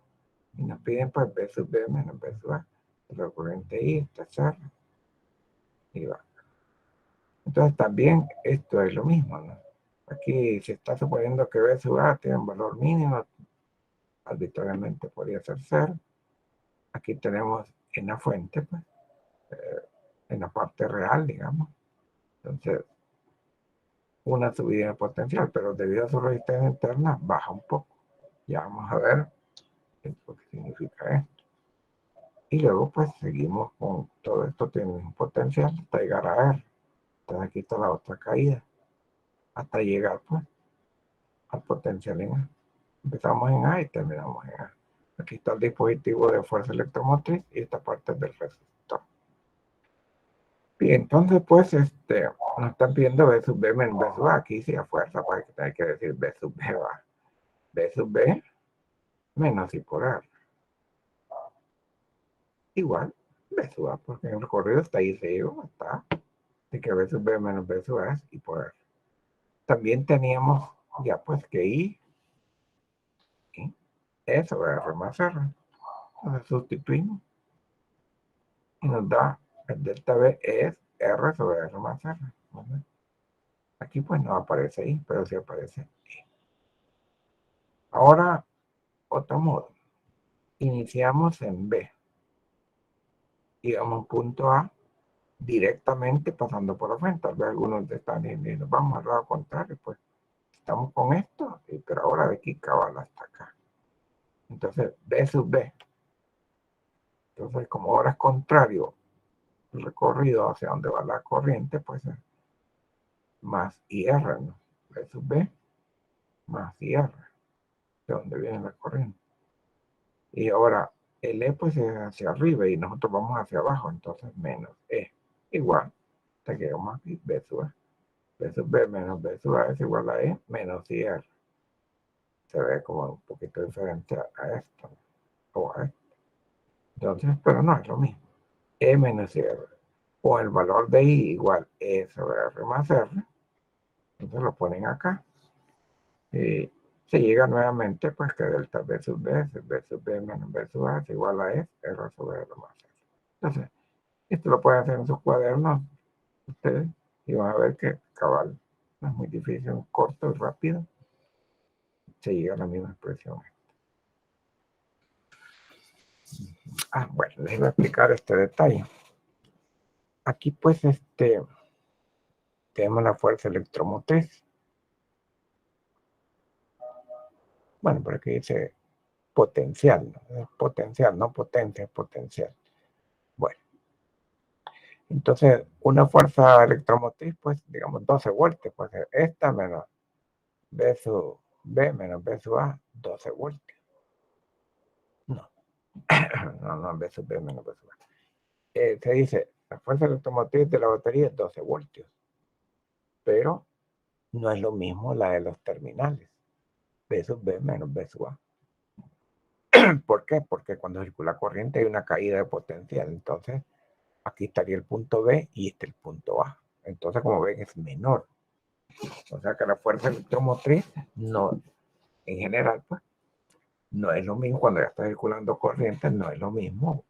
Y nos piden pues B sub B menos B sub A. La corriente I, esta charla, y va. Entonces también esto es lo mismo, ¿no? Aquí se está suponiendo que B sub A tiene un valor mínimo, arbitrariamente podría ser 0. Aquí tenemos en la fuente, pues, en la parte real, digamos. Entonces, una subida de potencial, pero debido a su resistencia interna, baja un poco. Ya vamos a ver lo que significa esto. Y luego, pues, seguimos con todo esto, tiene un potencial hasta llegar a R. Entonces, aquí está la otra caída, hasta llegar, pues, al potencial en A. Empezamos en A y terminamos en A. Aquí está el dispositivo de fuerza electromotriz y esta parte del resistor. Bien, entonces pues nos están pidiendo B sub B menos B sub A. Aquí sí a fuerza, pues hay que decir B sub B va. B sub B menos I por R. Igual B sub A, porque en el recorrido está ahí, se llegó, está. De que B sub B menos B sub A es I por R. También teníamos ya pues que I es sobre R más R. Entonces sustituimos y nos da el delta B es R sobre R más R. ¿Vale? Aquí pues no aparece I, pero sí aparece I. Ahora, otro modo. Iniciamos en B. Y vamos a un punto A directamente pasando por la frente. Tal vez algunos están diciendo, vamos al lado contrario, pues estamos con esto, pero ahora de aquí cabal hasta acá. Entonces, B sub B. Entonces, como ahora es contrario el recorrido hacia donde va la corriente, pues más IR, ¿no? B sub B más IR, de donde viene la corriente. Y ahora el E pues es hacia arriba y nosotros vamos hacia abajo, entonces menos E. Igual, te quedamos aquí, B sub A. B sub B menos B sub A es igual a E menos IR. Se ve como un poquito diferente a esto, o a esto. Entonces, pero no es lo mismo. E menos IR. O el valor de I igual E sobre R más R. Entonces lo ponen acá. Y se llega nuevamente, pues que delta B sub B menos B sub A es igual a E, R sobre R más R. Entonces, esto lo pueden hacer en sus cuadernos ustedes y van a ver que cabal no es muy difícil, corto y rápido. Se llega a la misma expresión. Bueno, les voy a explicar este detalle. Aquí pues tenemos la fuerza electromotriz. Bueno, por aquí dice potencial, ¿no? Potencial, no potencia, potencial. Bueno, entonces una fuerza electromotriz, pues digamos 12 voltios, pues esta menos B sub B menos B sub A, 12 voltios. No, no, B sub B menos B sub A. Se dice, la fuerza electromotriz de la batería es 12 voltios, pero no es lo mismo la de los terminales. B sub B menos B sub A. ¿Por qué? Porque cuando circula corriente hay una caída de potencial. Entonces, aquí estaría el punto B y este el punto A. Entonces, como ven, es menor. O sea que la fuerza electromotriz no, en general, pues, no es lo mismo cuando ya está circulando corriente, no es lo mismo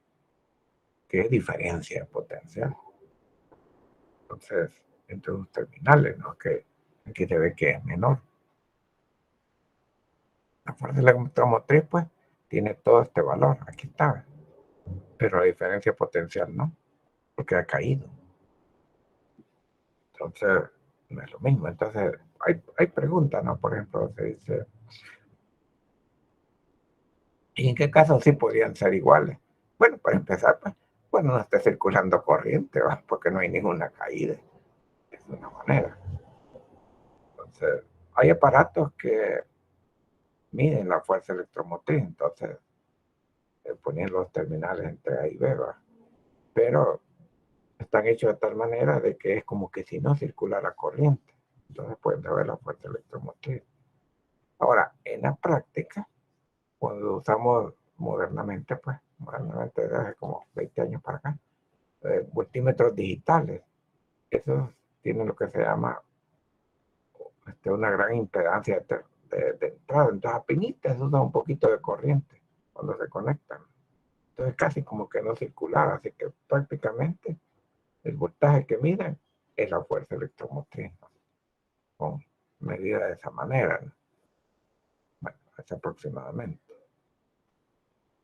que diferencia de potencial. Entonces, entre los terminales, ¿no? Que aquí se ve que es menor. La fuerza electromotriz, pues, tiene todo este valor. Aquí está. Pero la diferencia potencial, ¿no? Porque ha caído. Entonces, no es lo mismo. Entonces, hay preguntas, ¿no? Por ejemplo, se dice, ¿y en qué caso sí podrían ser iguales? Bueno, para empezar, pues, cuando no esté circulando corriente, ¿va? Porque no hay ninguna caída. Es una manera. Entonces, hay aparatos que miden la fuerza electromotriz, entonces ponen los terminales entre A y B, ¿va? Pero están hechos de tal manera de que es como que si no circulara corriente. Entonces pueden ver la fuerza electromotriz. Ahora, en la práctica, cuando usamos modernamente, pues, modernamente desde hace como 20 años para acá, multímetros digitales, esos tienen lo que se llama una gran impedancia de entrada. Entonces apenas se usa un poquito de corriente cuando se conectan. Entonces casi como que no circular, así que prácticamente el voltaje que miden es la fuerza electromotriz, ¿no? Con medida de esa manera, ¿no? Bueno, es aproximadamente.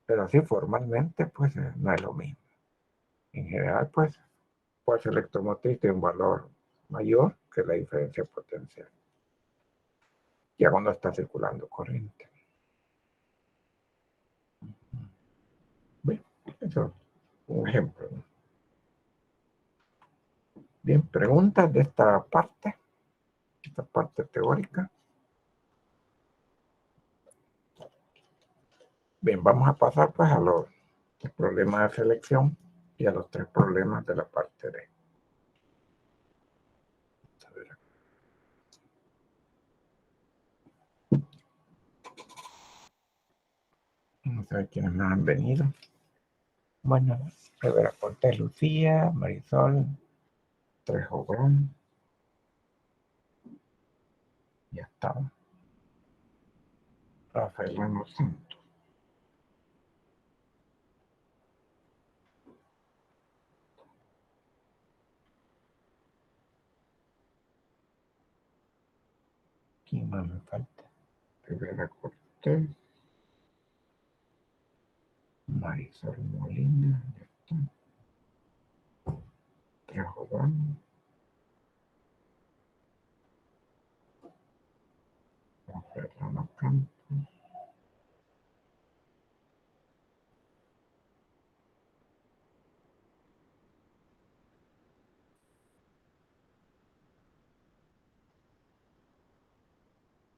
Pero así formalmente, pues no es lo mismo. En general, pues, fuerza electromotriz tiene un valor mayor que la diferencia potencial, ya cuando está circulando corriente. Bien, eso es un ejemplo, ¿no? Bien, preguntas de esta parte teórica. Bien, vamos a pasar pues a los problemas de selección y a los 3 problemas de la parte D. Vamos a ver quiénes más han venido. Bueno, Rivera Cortés, Lucía, Marisol, Trejo Grón. Ya está. Rafael Ramos Santos. ¿Quién más me falta? Rivera Cortés. Marisol Molina. Ya está. Trejo Grón. Rafael Ramos Campos.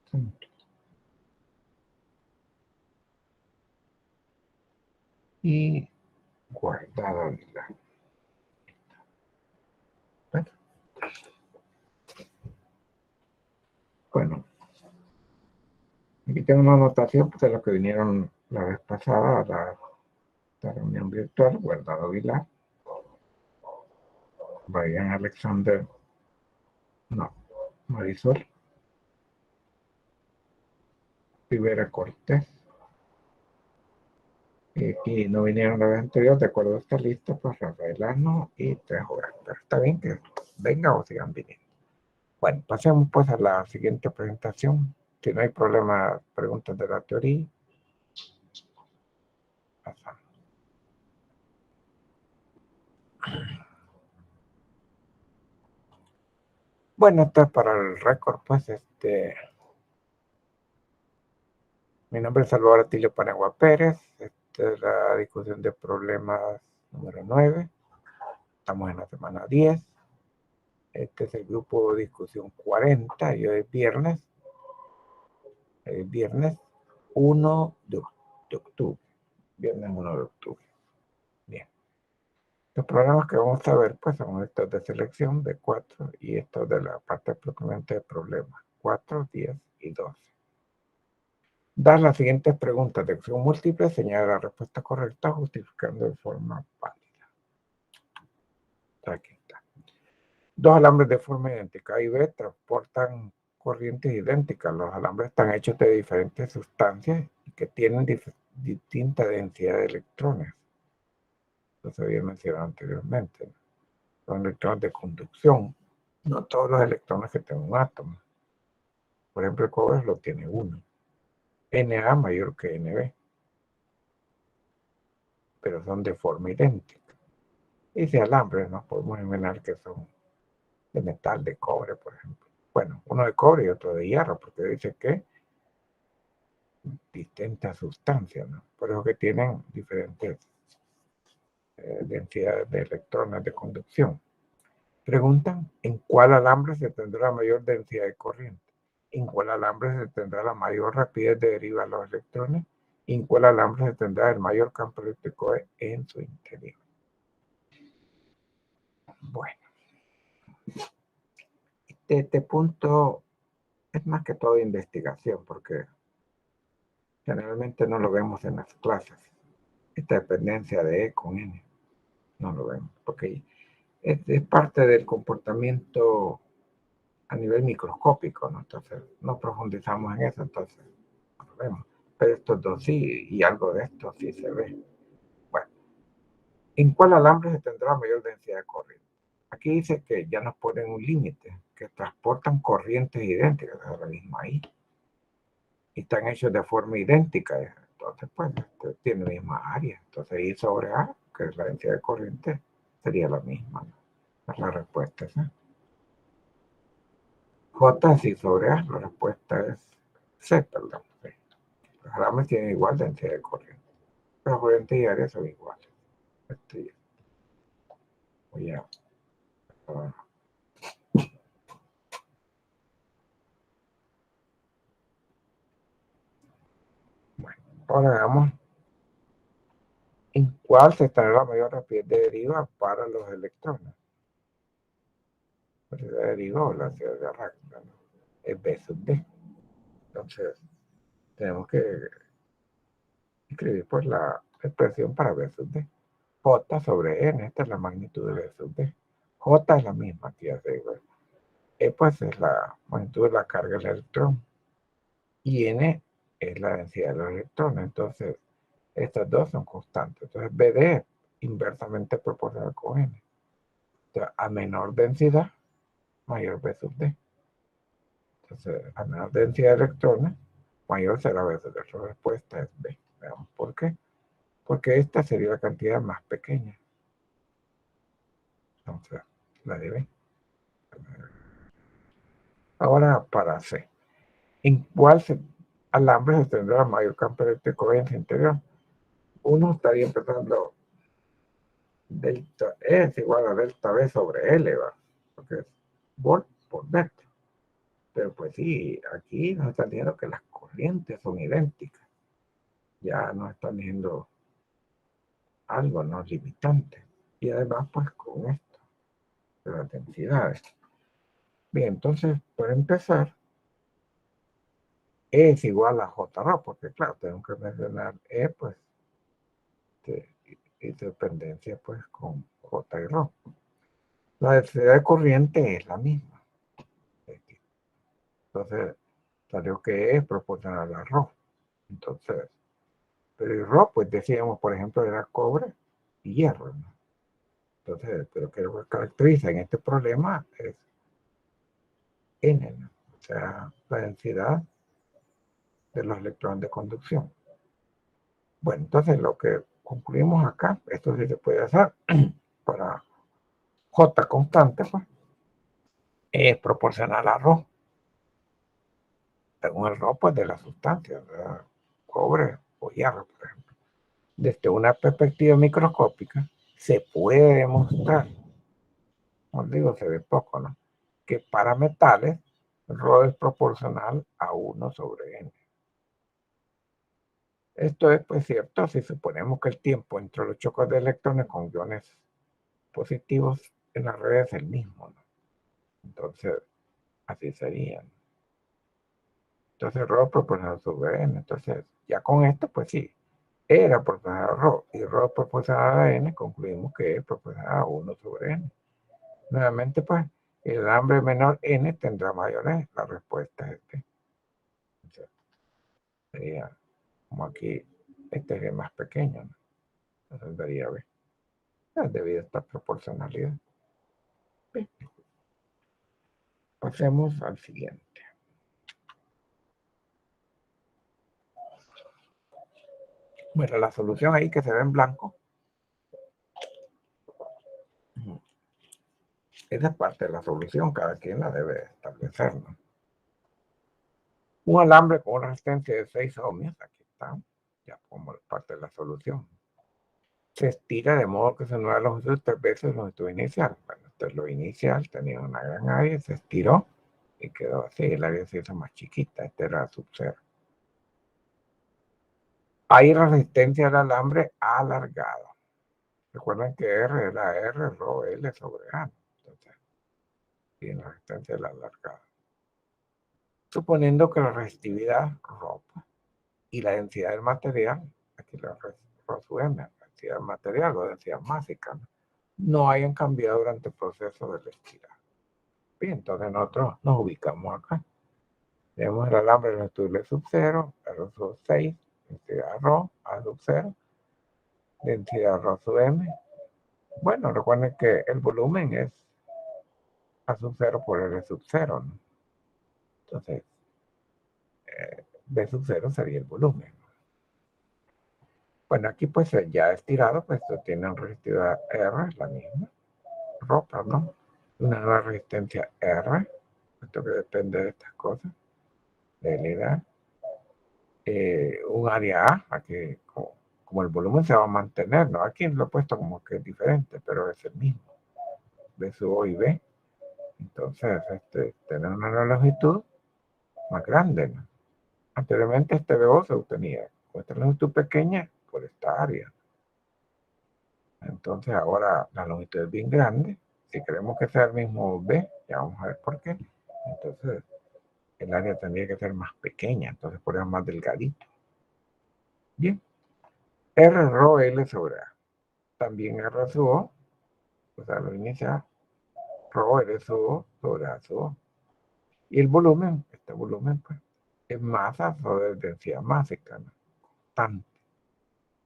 Santos. Y Guardado Aguilar. Bueno, aquí tengo una anotación de los que vinieron la vez pasada a la reunión virtual. Guardado Aguilar, Brian Alexander, no, Marisol, Rivera Cortés. Y aquí no vinieron la vez anterior, de acuerdo a esta lista, pues Rafael Arno y Trejo Grón. Pero está bien que vengan o sigan viniendo. Bueno, pasemos pues a la siguiente presentación. Si no hay problema, preguntas de la teoría. Pasamos. Bueno, esto es para el récord, pues, mi nombre es Salvador Atilio Panagua Pérez. Esta es la discusión de problemas número 9. Estamos en la semana 10. Este es el grupo de discusión 40 y hoy es viernes. Viernes 1 de octubre. Viernes 1 de octubre. Bien. Los programas que vamos a ver pues son estos de selección de 4 y estos de la parte propiamente de problemas 4, 10 y 12. Dar las siguientes preguntas de opción múltiple, señala la respuesta correcta justificando de forma válida. Aquí está. Dos alambres de forma idéntica A y B transportan corrientes idénticas. Los alambres están hechos de diferentes sustancias y que tienen distinta densidad de electrones. Eso se había mencionado anteriormente, ¿no? Son electrones de conducción. No todos los electrones que tienen un átomo. Por ejemplo, el cobre lo tiene uno. Na mayor que Nb. Pero son de forma idéntica. Y si alambres, nos podemos imaginar que son de metal, de cobre, por ejemplo. Bueno, uno de cobre y otro de hierro, porque dice que distintas sustancias, ¿no? Por eso que tienen diferentes densidades de electrones de conducción. Preguntan, ¿en cuál alambre se tendrá mayor densidad de corriente? ¿En cuál alambre se tendrá la mayor rapidez de deriva de los electrones? ¿Y en cuál alambre se tendrá el mayor campo eléctrico en su interior? Bueno, este punto es más que todo investigación, porque generalmente no lo vemos en las clases. Esta dependencia de E con N, no lo vemos, porque Es parte del comportamiento a nivel microscópico, ¿no? Entonces, no profundizamos en eso, entonces, no lo vemos. Pero estos dos sí, y algo de esto sí se ve. Bueno, ¿en cuál alambre se tendrá mayor densidad de corriente? Aquí dice que ya nos ponen un límite, que transportan corrientes idénticas, ahora mismo ahí, y están hechos de forma idéntica. Entonces, pues, tiene la misma área. Entonces, I sobre A, que es la densidad de corriente, sería la misma, ¿no? Es la respuesta, ¿sí? J es I sobre A, la respuesta es C, perdón. Sí. Los alambres tienen igual densidad de corriente. Las corrientes y áreas son iguales. Este, voy a, uh, bueno, ahora veamos en cuál se extrae la mayor rapidez de deriva para los electrones. La velocidad de deriva o la velocidad de arranque, ¿no? Es B sub D. Entonces, tenemos que escribir pues la expresión para B sub D. J sobre N, esta es la magnitud de B sub D. J es la misma que ya se igual. E pues es la magnitud de la carga del electrón. Y N es la densidad de los electrones. Entonces, estas dos son constantes. Entonces, BD es inversamente proporcional con N. Entonces, a menor densidad, mayor B sub D. Entonces, a menor densidad de electrones, mayor será B sub D. La respuesta es B. Veamos por qué. Porque esta sería la cantidad más pequeña. Entonces, la de B. Ahora para C. ¿En cuál alambre se tendrá mayor campo eléctrico en su interior? Uno estaría empezando delta E es igual a delta B sobre L, ¿va? Porque es volt por metro. Pero pues sí, aquí nos están diciendo que las corrientes son idénticas. Ya nos están diciendo algo, no limitante. Y además, pues con esto, de las densidades. Bien, entonces, para empezar, E es igual a J rho, porque claro, tengo que mencionar E, pues, y dependencia, pues, con J y rho. La densidad de corriente es la misma. Entonces, salió que E es proporcional a rho. Entonces, pero el rho, pues decíamos, por ejemplo, era cobre y hierro, ¿no? Entonces, pero que lo que caracteriza en este problema es N, ¿no? O sea, la densidad de los electrones de conducción. Bueno, entonces lo que concluimos acá, esto sí se puede hacer para J constante, pues, es proporcional a ρ, según el ρ, pues, de la sustancia, ¿verdad? Cobre o hierro, por ejemplo. Desde una perspectiva microscópica, se puede demostrar, como digo, se ve poco, ¿no? Que para metales, ρ es proporcional a 1 sobre n. Esto es, pues, cierto si suponemos que el tiempo entre los choques de electrones con iones positivos en la red es el mismo, ¿no? Entonces, así serían. Entonces, ρ proporcional sobre n. Entonces, ya con esto, pues sí, era proporcional a ρ y ρ proporcional a n, concluimos que es proporcional a 1 sobre n. Nuevamente, pues, el alambre menor n tendrá mayor e. La respuesta es B. Entonces, sería como aquí, este es el más pequeño, ¿no? Entonces, sería B. Debido a esta proporcionalidad. Bien. Pasemos al siguiente. Bueno, la solución ahí que se ve en blanco, esa es parte de la solución, cada quien la debe establecer, ¿no? Un alambre con una resistencia de 6 ohmios, aquí está, ya como parte de la solución. Se estira de modo que se mueva la longitud 3 veces la longitud inicial. Bueno, esto es lo inicial, tenía una gran área, se estiró y quedó así, el área se hizo más chiquita, este era sub 0. Hay resistencia del alambre alargado. Recuerden que R es la R, rho, L sobre A. Entonces, tiene la resistencia del alargado. Suponiendo que la resistividad rho y la densidad del material, aquí la rho sub m, densidad material o densidad másica, ¿no? no hayan cambiado durante el proceso del estirado. Bien, entonces nosotros nos ubicamos acá. Tenemos el alambre de longitud sub 0, R sub 6, densidad ρ, A sub 0, densidad ρ sub m. Bueno, recuerden que el volumen es A sub 0 por R sub 0, ¿no? Entonces, B sub 0 sería el volumen. Bueno, aquí pues ya estirado, pues tiene una resistividad R, la misma, ρ, perdón, una nueva resistencia R, esto que depende de estas cosas, de la edad, un área A, aquí como el volumen se va a mantener, ¿no? Aquí lo he puesto como que es diferente, pero es el mismo, B sub O y B. Entonces, tener una longitud más grande, ¿no? Anteriormente este BO se obtenía con esta longitud pequeña por esta área. Entonces ahora la longitud es bien grande. Si queremos que sea el mismo B, ya vamos a ver por qué. Entonces el área tendría que ser más pequeña, entonces por eso más delgadito. Bien. R rho L sobre A. También R sub O, o sea, lo inicial, rho L sub O sobre A sub O. Y el volumen, este volumen, pues, es masa sobre densidad másica, ¿no? Constante.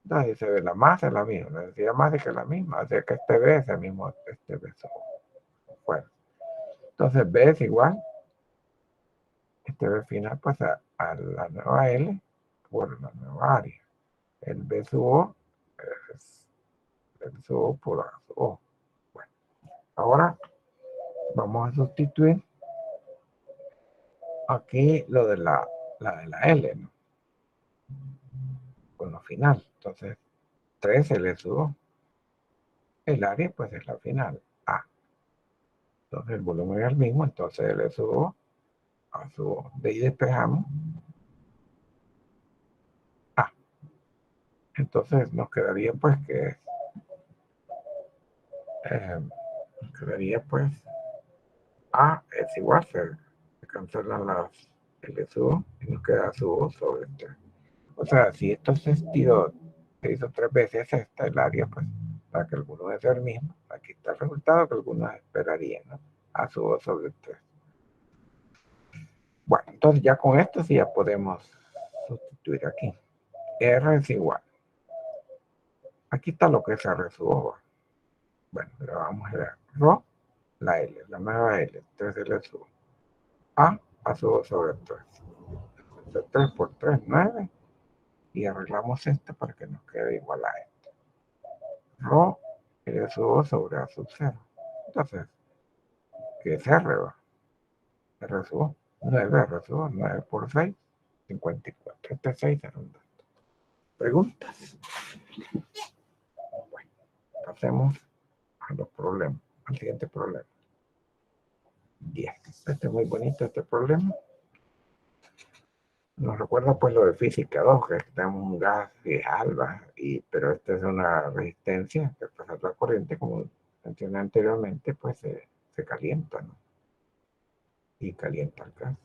Entonces se ve la masa es la misma, la densidad másica es la misma, así que este B es el mismo, este B sub O. Bueno, entonces B es igual, este B final pues a la nueva L por la nueva área. El B sub O es el sub O por A sub O. Bueno, ahora vamos a sustituir aquí lo de la L, ¿no? Con lo final. Entonces, 3L sub O. El área, pues, es la final, A. Entonces, el volumen es el mismo, entonces L sub O, A sub O. De ahí despejamos A. Entonces, nos quedaría, pues, que quedaría, pues, A es igual, se cancelan las L sub O y nos queda sub O sobre 3. O sea, si esto se estiró, se hizo 3 veces el área, pues, para que algunos es el mismo. Aquí está el resultado que algunos esperarían, ¿no? A sub O sobre 3. Bueno, entonces ya con esto sí ya podemos sustituir aquí. R es igual. Aquí está lo que es R sub O. Bueno, pero vamos a ver. Rho, la L, la nueva L, 3L sub O. A sub O sobre 3. Entonces 3 por 3, 9. Y arreglamos esto para que nos quede igual a esto. Rho, L sub O sobre A sub 0. Entonces, ¿qué es R? R sub O. 9 R sub O, 9 por 6, 54. Este es 6 redundante. ¿Preguntas? Bueno, pasemos a los problemas, al siguiente problema. 10. Este es muy bonito, este problema. Nos recuerda pues lo de física 2, que tenemos un gas que es alba, pero esta es una resistencia que pasa la corriente, como mencioné anteriormente, pues se calienta, ¿no? Y calienta el gas.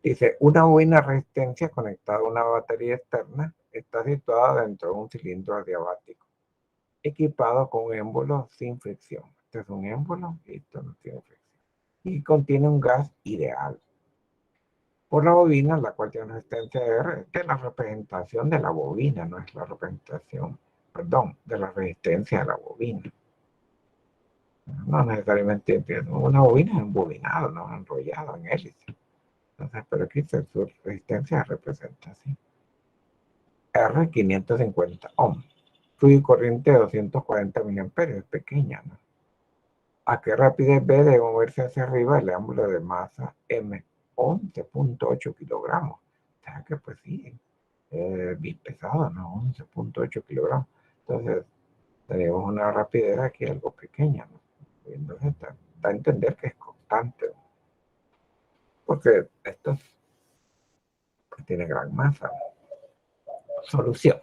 Dice, una bobina resistencia conectada a una batería externa está situada dentro de un cilindro adiabático, equipado con un émbolo sin fricción. Este es un émbolo y esto no tiene fricción. Y contiene un gas ideal. Por la bobina, la cual tiene resistencia R, esta es la representación de la bobina, no es la representación, perdón, de la resistencia de la bobina. No necesariamente una bobina es embobinado, no enrollado en hélice. Entonces, pero aquí su resistencia representa así. R 550 ohms. Flujo corriente de 240 miliamperios, es pequeña, ¿no? ¿A qué rapidez B debe moverse hacia arriba el ángulo de masa M? 11.8 kilogramos. O sea que pues sí, bien pesado, ¿no? 11.8 kilogramos. Entonces, tenemos una rapidez aquí algo pequeña, ¿no? Entonces, está a entender que es constante, ¿no? Porque esto pues, tiene gran masa, ¿no? Solución.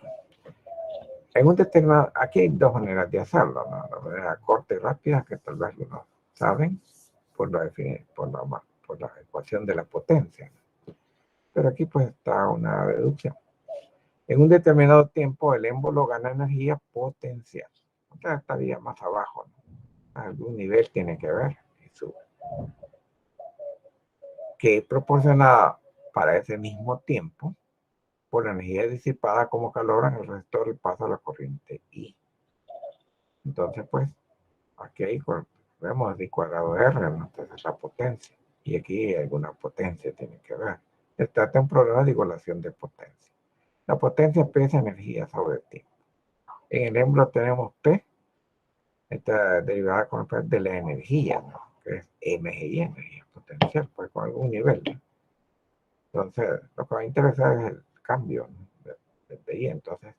En un determinado, aquí hay dos maneras de hacerlo, ¿no? La manera corta y rápida, que tal vez no saben por la ecuación de la potencia, ¿no? Pero aquí pues está una deducción. En un determinado tiempo el émbolo gana energía potencial. Entonces estaría más abajo, ¿no? Algún nivel tiene que ver y sube. Que es proporcionada para ese mismo tiempo por la energía disipada como calor en el resistor y paso a la corriente I. Entonces, pues, aquí hay, vemos el cuadrado R, ¿no? Entonces la potencia. Y aquí alguna potencia tiene que ver. Se trata de un problema de igualación de potencia. La potencia P es energía sobre tiempo. En el ejemplo tenemos P, esta derivada con P de la energía, ¿no? Que es MGI, energía potencial, pues con algún nivel, ¿no? Entonces, lo que va a interesar es el cambio, ¿no? de I. Entonces,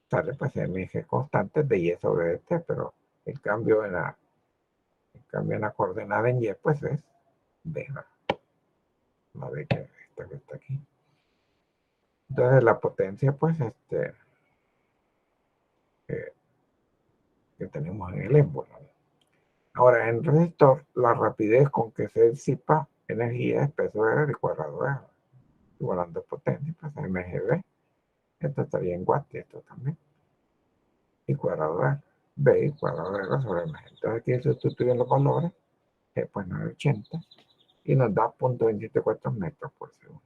sale pues MG constante de Y sobre T, pero el cambio en la coordenada en Y, pues es B, ¿no? La B que está aquí. Entonces, la potencia, pues, que tenemos en el émbolo. Ahora, en resistor, la rapidez con que se disipa energía es peso R al cuadrado R. Igualando potencia, pues MGB. Esto estaría en watts y esto también. Y cuadrado R. B y cuadrado R sobre MG. Entonces aquí sustituyen los valores, pues 980, y nos da 0.274 metros por segundo.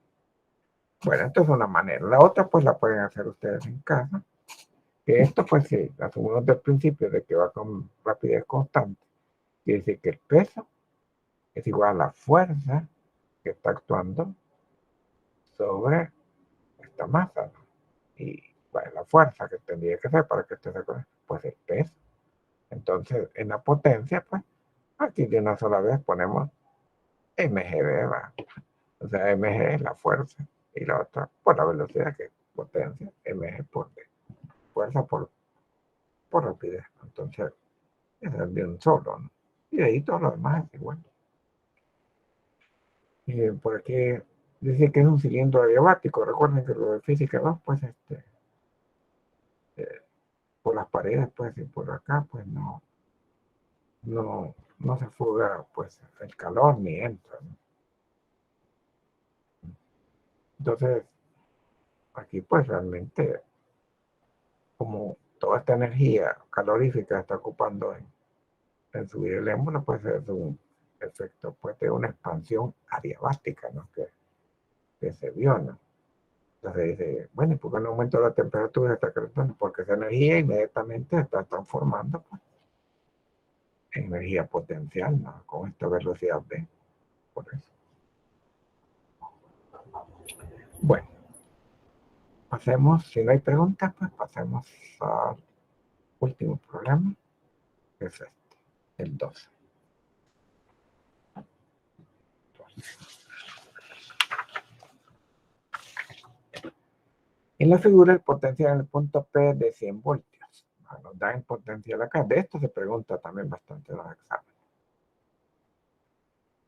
Bueno, esto es una manera. La otra, pues la pueden hacer ustedes en casa. Que esto, pues sí, asumimos del principio de que va con rapidez constante. Quiere decir que el peso es igual a la fuerza que está actuando sobre esta masa, ¿no? Y bueno, la fuerza que tendría que ser para que esto se conecte, pues el peso. Entonces, en la potencia, pues, aquí de una sola vez ponemos mgb, ¿va? O sea, mg es la fuerza y la otra por la velocidad, que es potencia, mg por d, fuerza por rapidez. Entonces, es de un solo, ¿no? Y de ahí todo lo demás es igual. Y por aquí dice que es un cilindro adiabático. Recuerden que lo de física 2, pues, por las paredes, pues, y por acá, pues, no se fuga, pues, el calor ni entra, ¿no? Entonces, aquí, pues, realmente, como toda esta energía calorífica está ocupando en subir el émbolo, pues, es un efecto, pues, de una expansión adiabática, ¿no? Que se vio, ¿no? Entonces dice, bueno, ¿y por qué no aumenta la temperatura hasta que porque esa energía inmediatamente se está transformando, pues, en energía potencial, ¿no? Con esta velocidad B, por eso. Bueno, pasemos, si no hay preguntas, pues pasemos al último problema, que es el 12. En la figura, el potencial en el punto P de 100 voltios. Nos da en potencial acá. De esto se pregunta también bastante en los exámenes.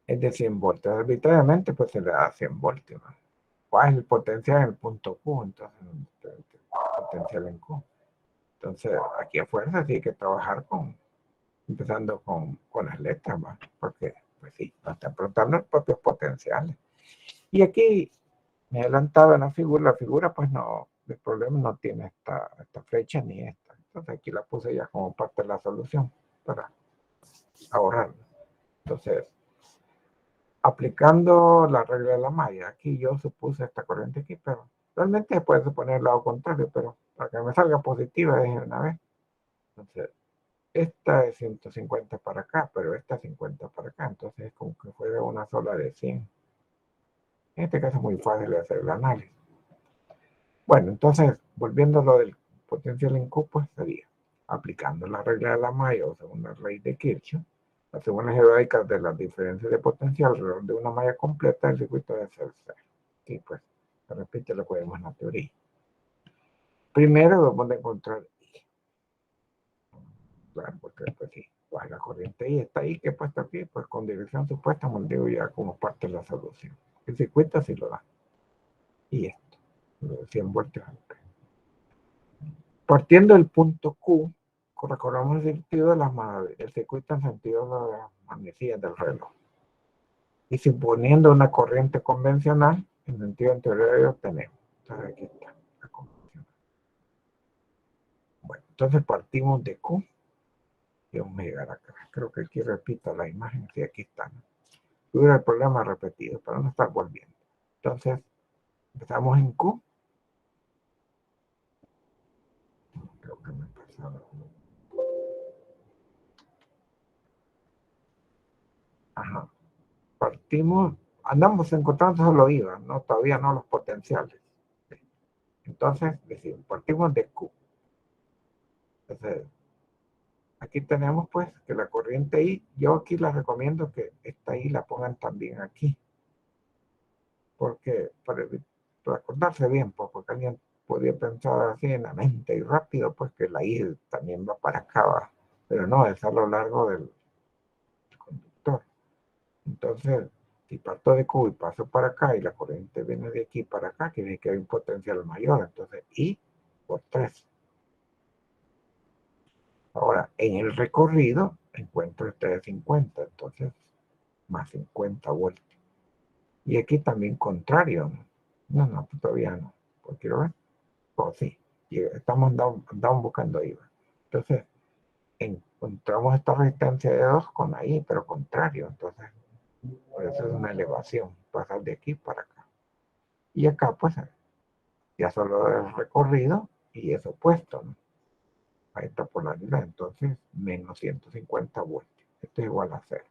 Es de 100 voltios. Arbitrariamente, pues se le da 100 voltios, ¿no? ¿Cuál es el potencial en el punto Q? Entonces, el potencial en Q. Entonces, aquí a fuerza sí hay que trabajar empezando con las letras, ¿va? Porque, pues sí, nos están preguntando los propios potenciales. Y aquí me he adelantado en la figura pues no, el problema no tiene esta flecha ni esta. Entonces aquí la puse ya como parte de la solución para ahorrar. Entonces, aplicando la regla de la malla, aquí yo supuse esta corriente aquí, pero realmente se puede suponer el lado contrario, pero para que me salga positiva es una vez. Entonces, esta es 150 para acá, pero esta es 50 para acá, entonces es como que fuera una sola de 100. En este caso es muy fácil de hacer el análisis. Bueno, entonces, volviendo a lo del potencial en Q, pues sería aplicando la regla de la malla o segunda ley de Kirchhoff, las segundas geodésicas de las diferencias de potencial alrededor de una malla completa, el circuito debe ser cero. Sí, pues, se repite lo que vemos en la teoría. Primero debemos de encontrar I. Claro, porque pues sí, pues la corriente I está ahí, que he puesto aquí, pues con dirección supuesta, me digo ya como parte de la solución. El circuito sí lo da. Y esto, 100 voltios amperes. Partiendo del punto Q, recorremos el sentido el circuito en sentido de las manecillas del reloj. Y suponiendo una corriente convencional, en sentido anterior obtenemos. Entonces aquí está la convencional. Bueno, Entonces partimos de Q y vamos a llegar acá. Creo que aquí repito la imagen, sí, aquí está, ¿no? Tuve el problema repetido, pero no está volviendo. Entonces, empezamos en Q. Creo que me pasaba. Ajá. Partimos, andamos encontrando solo IVA, ¿no? Todavía no los potenciales. Entonces, decimos, partimos de Q. Entonces, aquí tenemos pues que la corriente I, yo aquí les recomiendo que esta I la pongan también aquí. Porque, para acordarse bien, pues, porque alguien podría pensar así en la mente y rápido, pues que la I también va para acá, ¿va? Pero no, es a lo largo del conductor. Entonces, si parto de Q y paso para acá y la corriente viene de aquí para acá, quiere decir que hay un potencial mayor. Entonces, I por 3. Ahora, en el recorrido encuentro este de 50, entonces más 50 vueltas. Y aquí también contrario. No, pues todavía no. Pues quiero ver. Oh, sí. Estamos andamos buscando IVA. Entonces, encontramos esta resistencia de 2 con ahí, pero contrario. Entonces, por eso es una elevación. Pasar de aquí para acá. Y acá, pues, ya solo el recorrido y es opuesto, ¿no? A esta polaridad. Entonces, menos 150 voltios. Esto es igual a 0.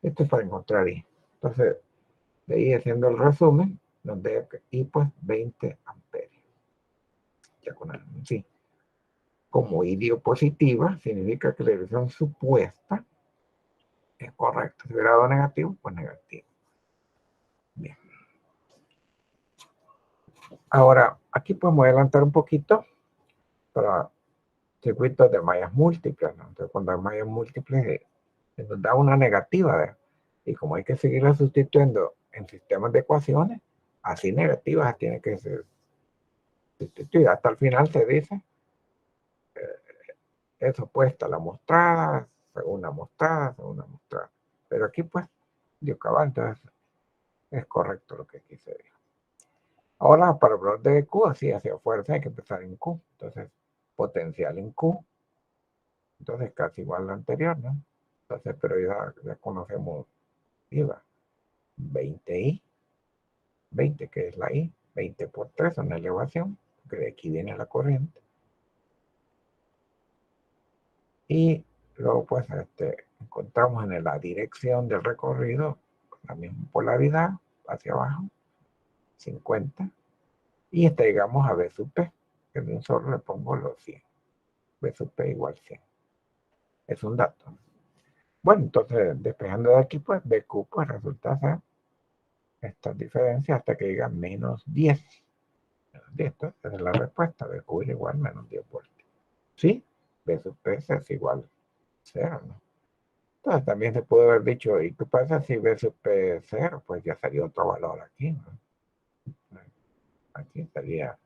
Esto es para encontrar I. Entonces, de ahí haciendo el resumen, nos deja que I pues 20 amperios. Ya con el, sí. Como I dio positiva, significa que la dirección supuesta es correcta. Si hubiera dado negativo, pues negativo. Bien. Ahora, aquí podemos adelantar un poquito para circuitos de mallas múltiples, ¿no? Entonces, cuando hay mallas múltiples, nos da una negativa. Y como hay que seguirla sustituyendo en sistemas de ecuaciones, así negativas tiene que ser sustituida. Hasta el final se dice es opuesta a la mostrada, segunda mostrada, segunda mostrada. Pero aquí pues, dio cabal, entonces es correcto lo que quise decir. Ahora, para hablar de Q, así hacia fuerza hay que empezar en Q. Entonces, potencial en Q. Entonces, casi igual a lo anterior, ¿no? Entonces, pero ya conocemos IVA. 20I, 20 que es la I, 20 por 3 una elevación, que de aquí viene la corriente. Y luego pues encontramos en la dirección del recorrido la misma polaridad hacia abajo, 50. Y llegamos a B sub P, que de un solo le pongo los 100. B sub P igual 100. Es un dato. Bueno, entonces despejando de aquí pues BQ pues resulta ser esta diferencia hasta que llega a menos 10. Menos 10, entonces esa es la respuesta. BQ es igual a menos 10 voltios. ¿Sí? B sub P es igual a 0, ¿no? Entonces también se puede haber dicho, ¿y qué pasa si B sub P es 0? Pues ya sería otro valor aquí, ¿no? Aquí estaría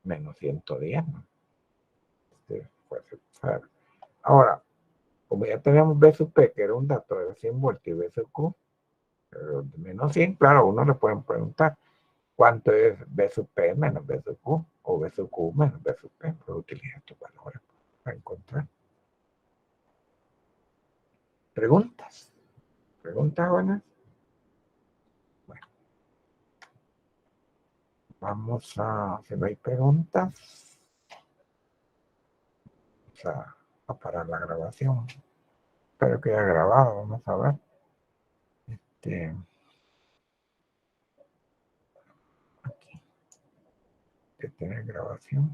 menos 110, ¿no? Pues, ahora, como ya tenemos B sub P, que era un dato de 100 voltios, y B sub Q, de menos 100, claro, uno le pueden preguntar, ¿cuánto es B sub P menos B sub Q? O B sub Q menos B sub P. Pues utiliza estos valores para encontrar. ¿Preguntas? ¿Preguntas buenas? Bueno, vamos a, si no hay preguntas, vamos a parar la grabación. Espero que haya grabado, vamos a ver. Aquí. Que tiene grabación.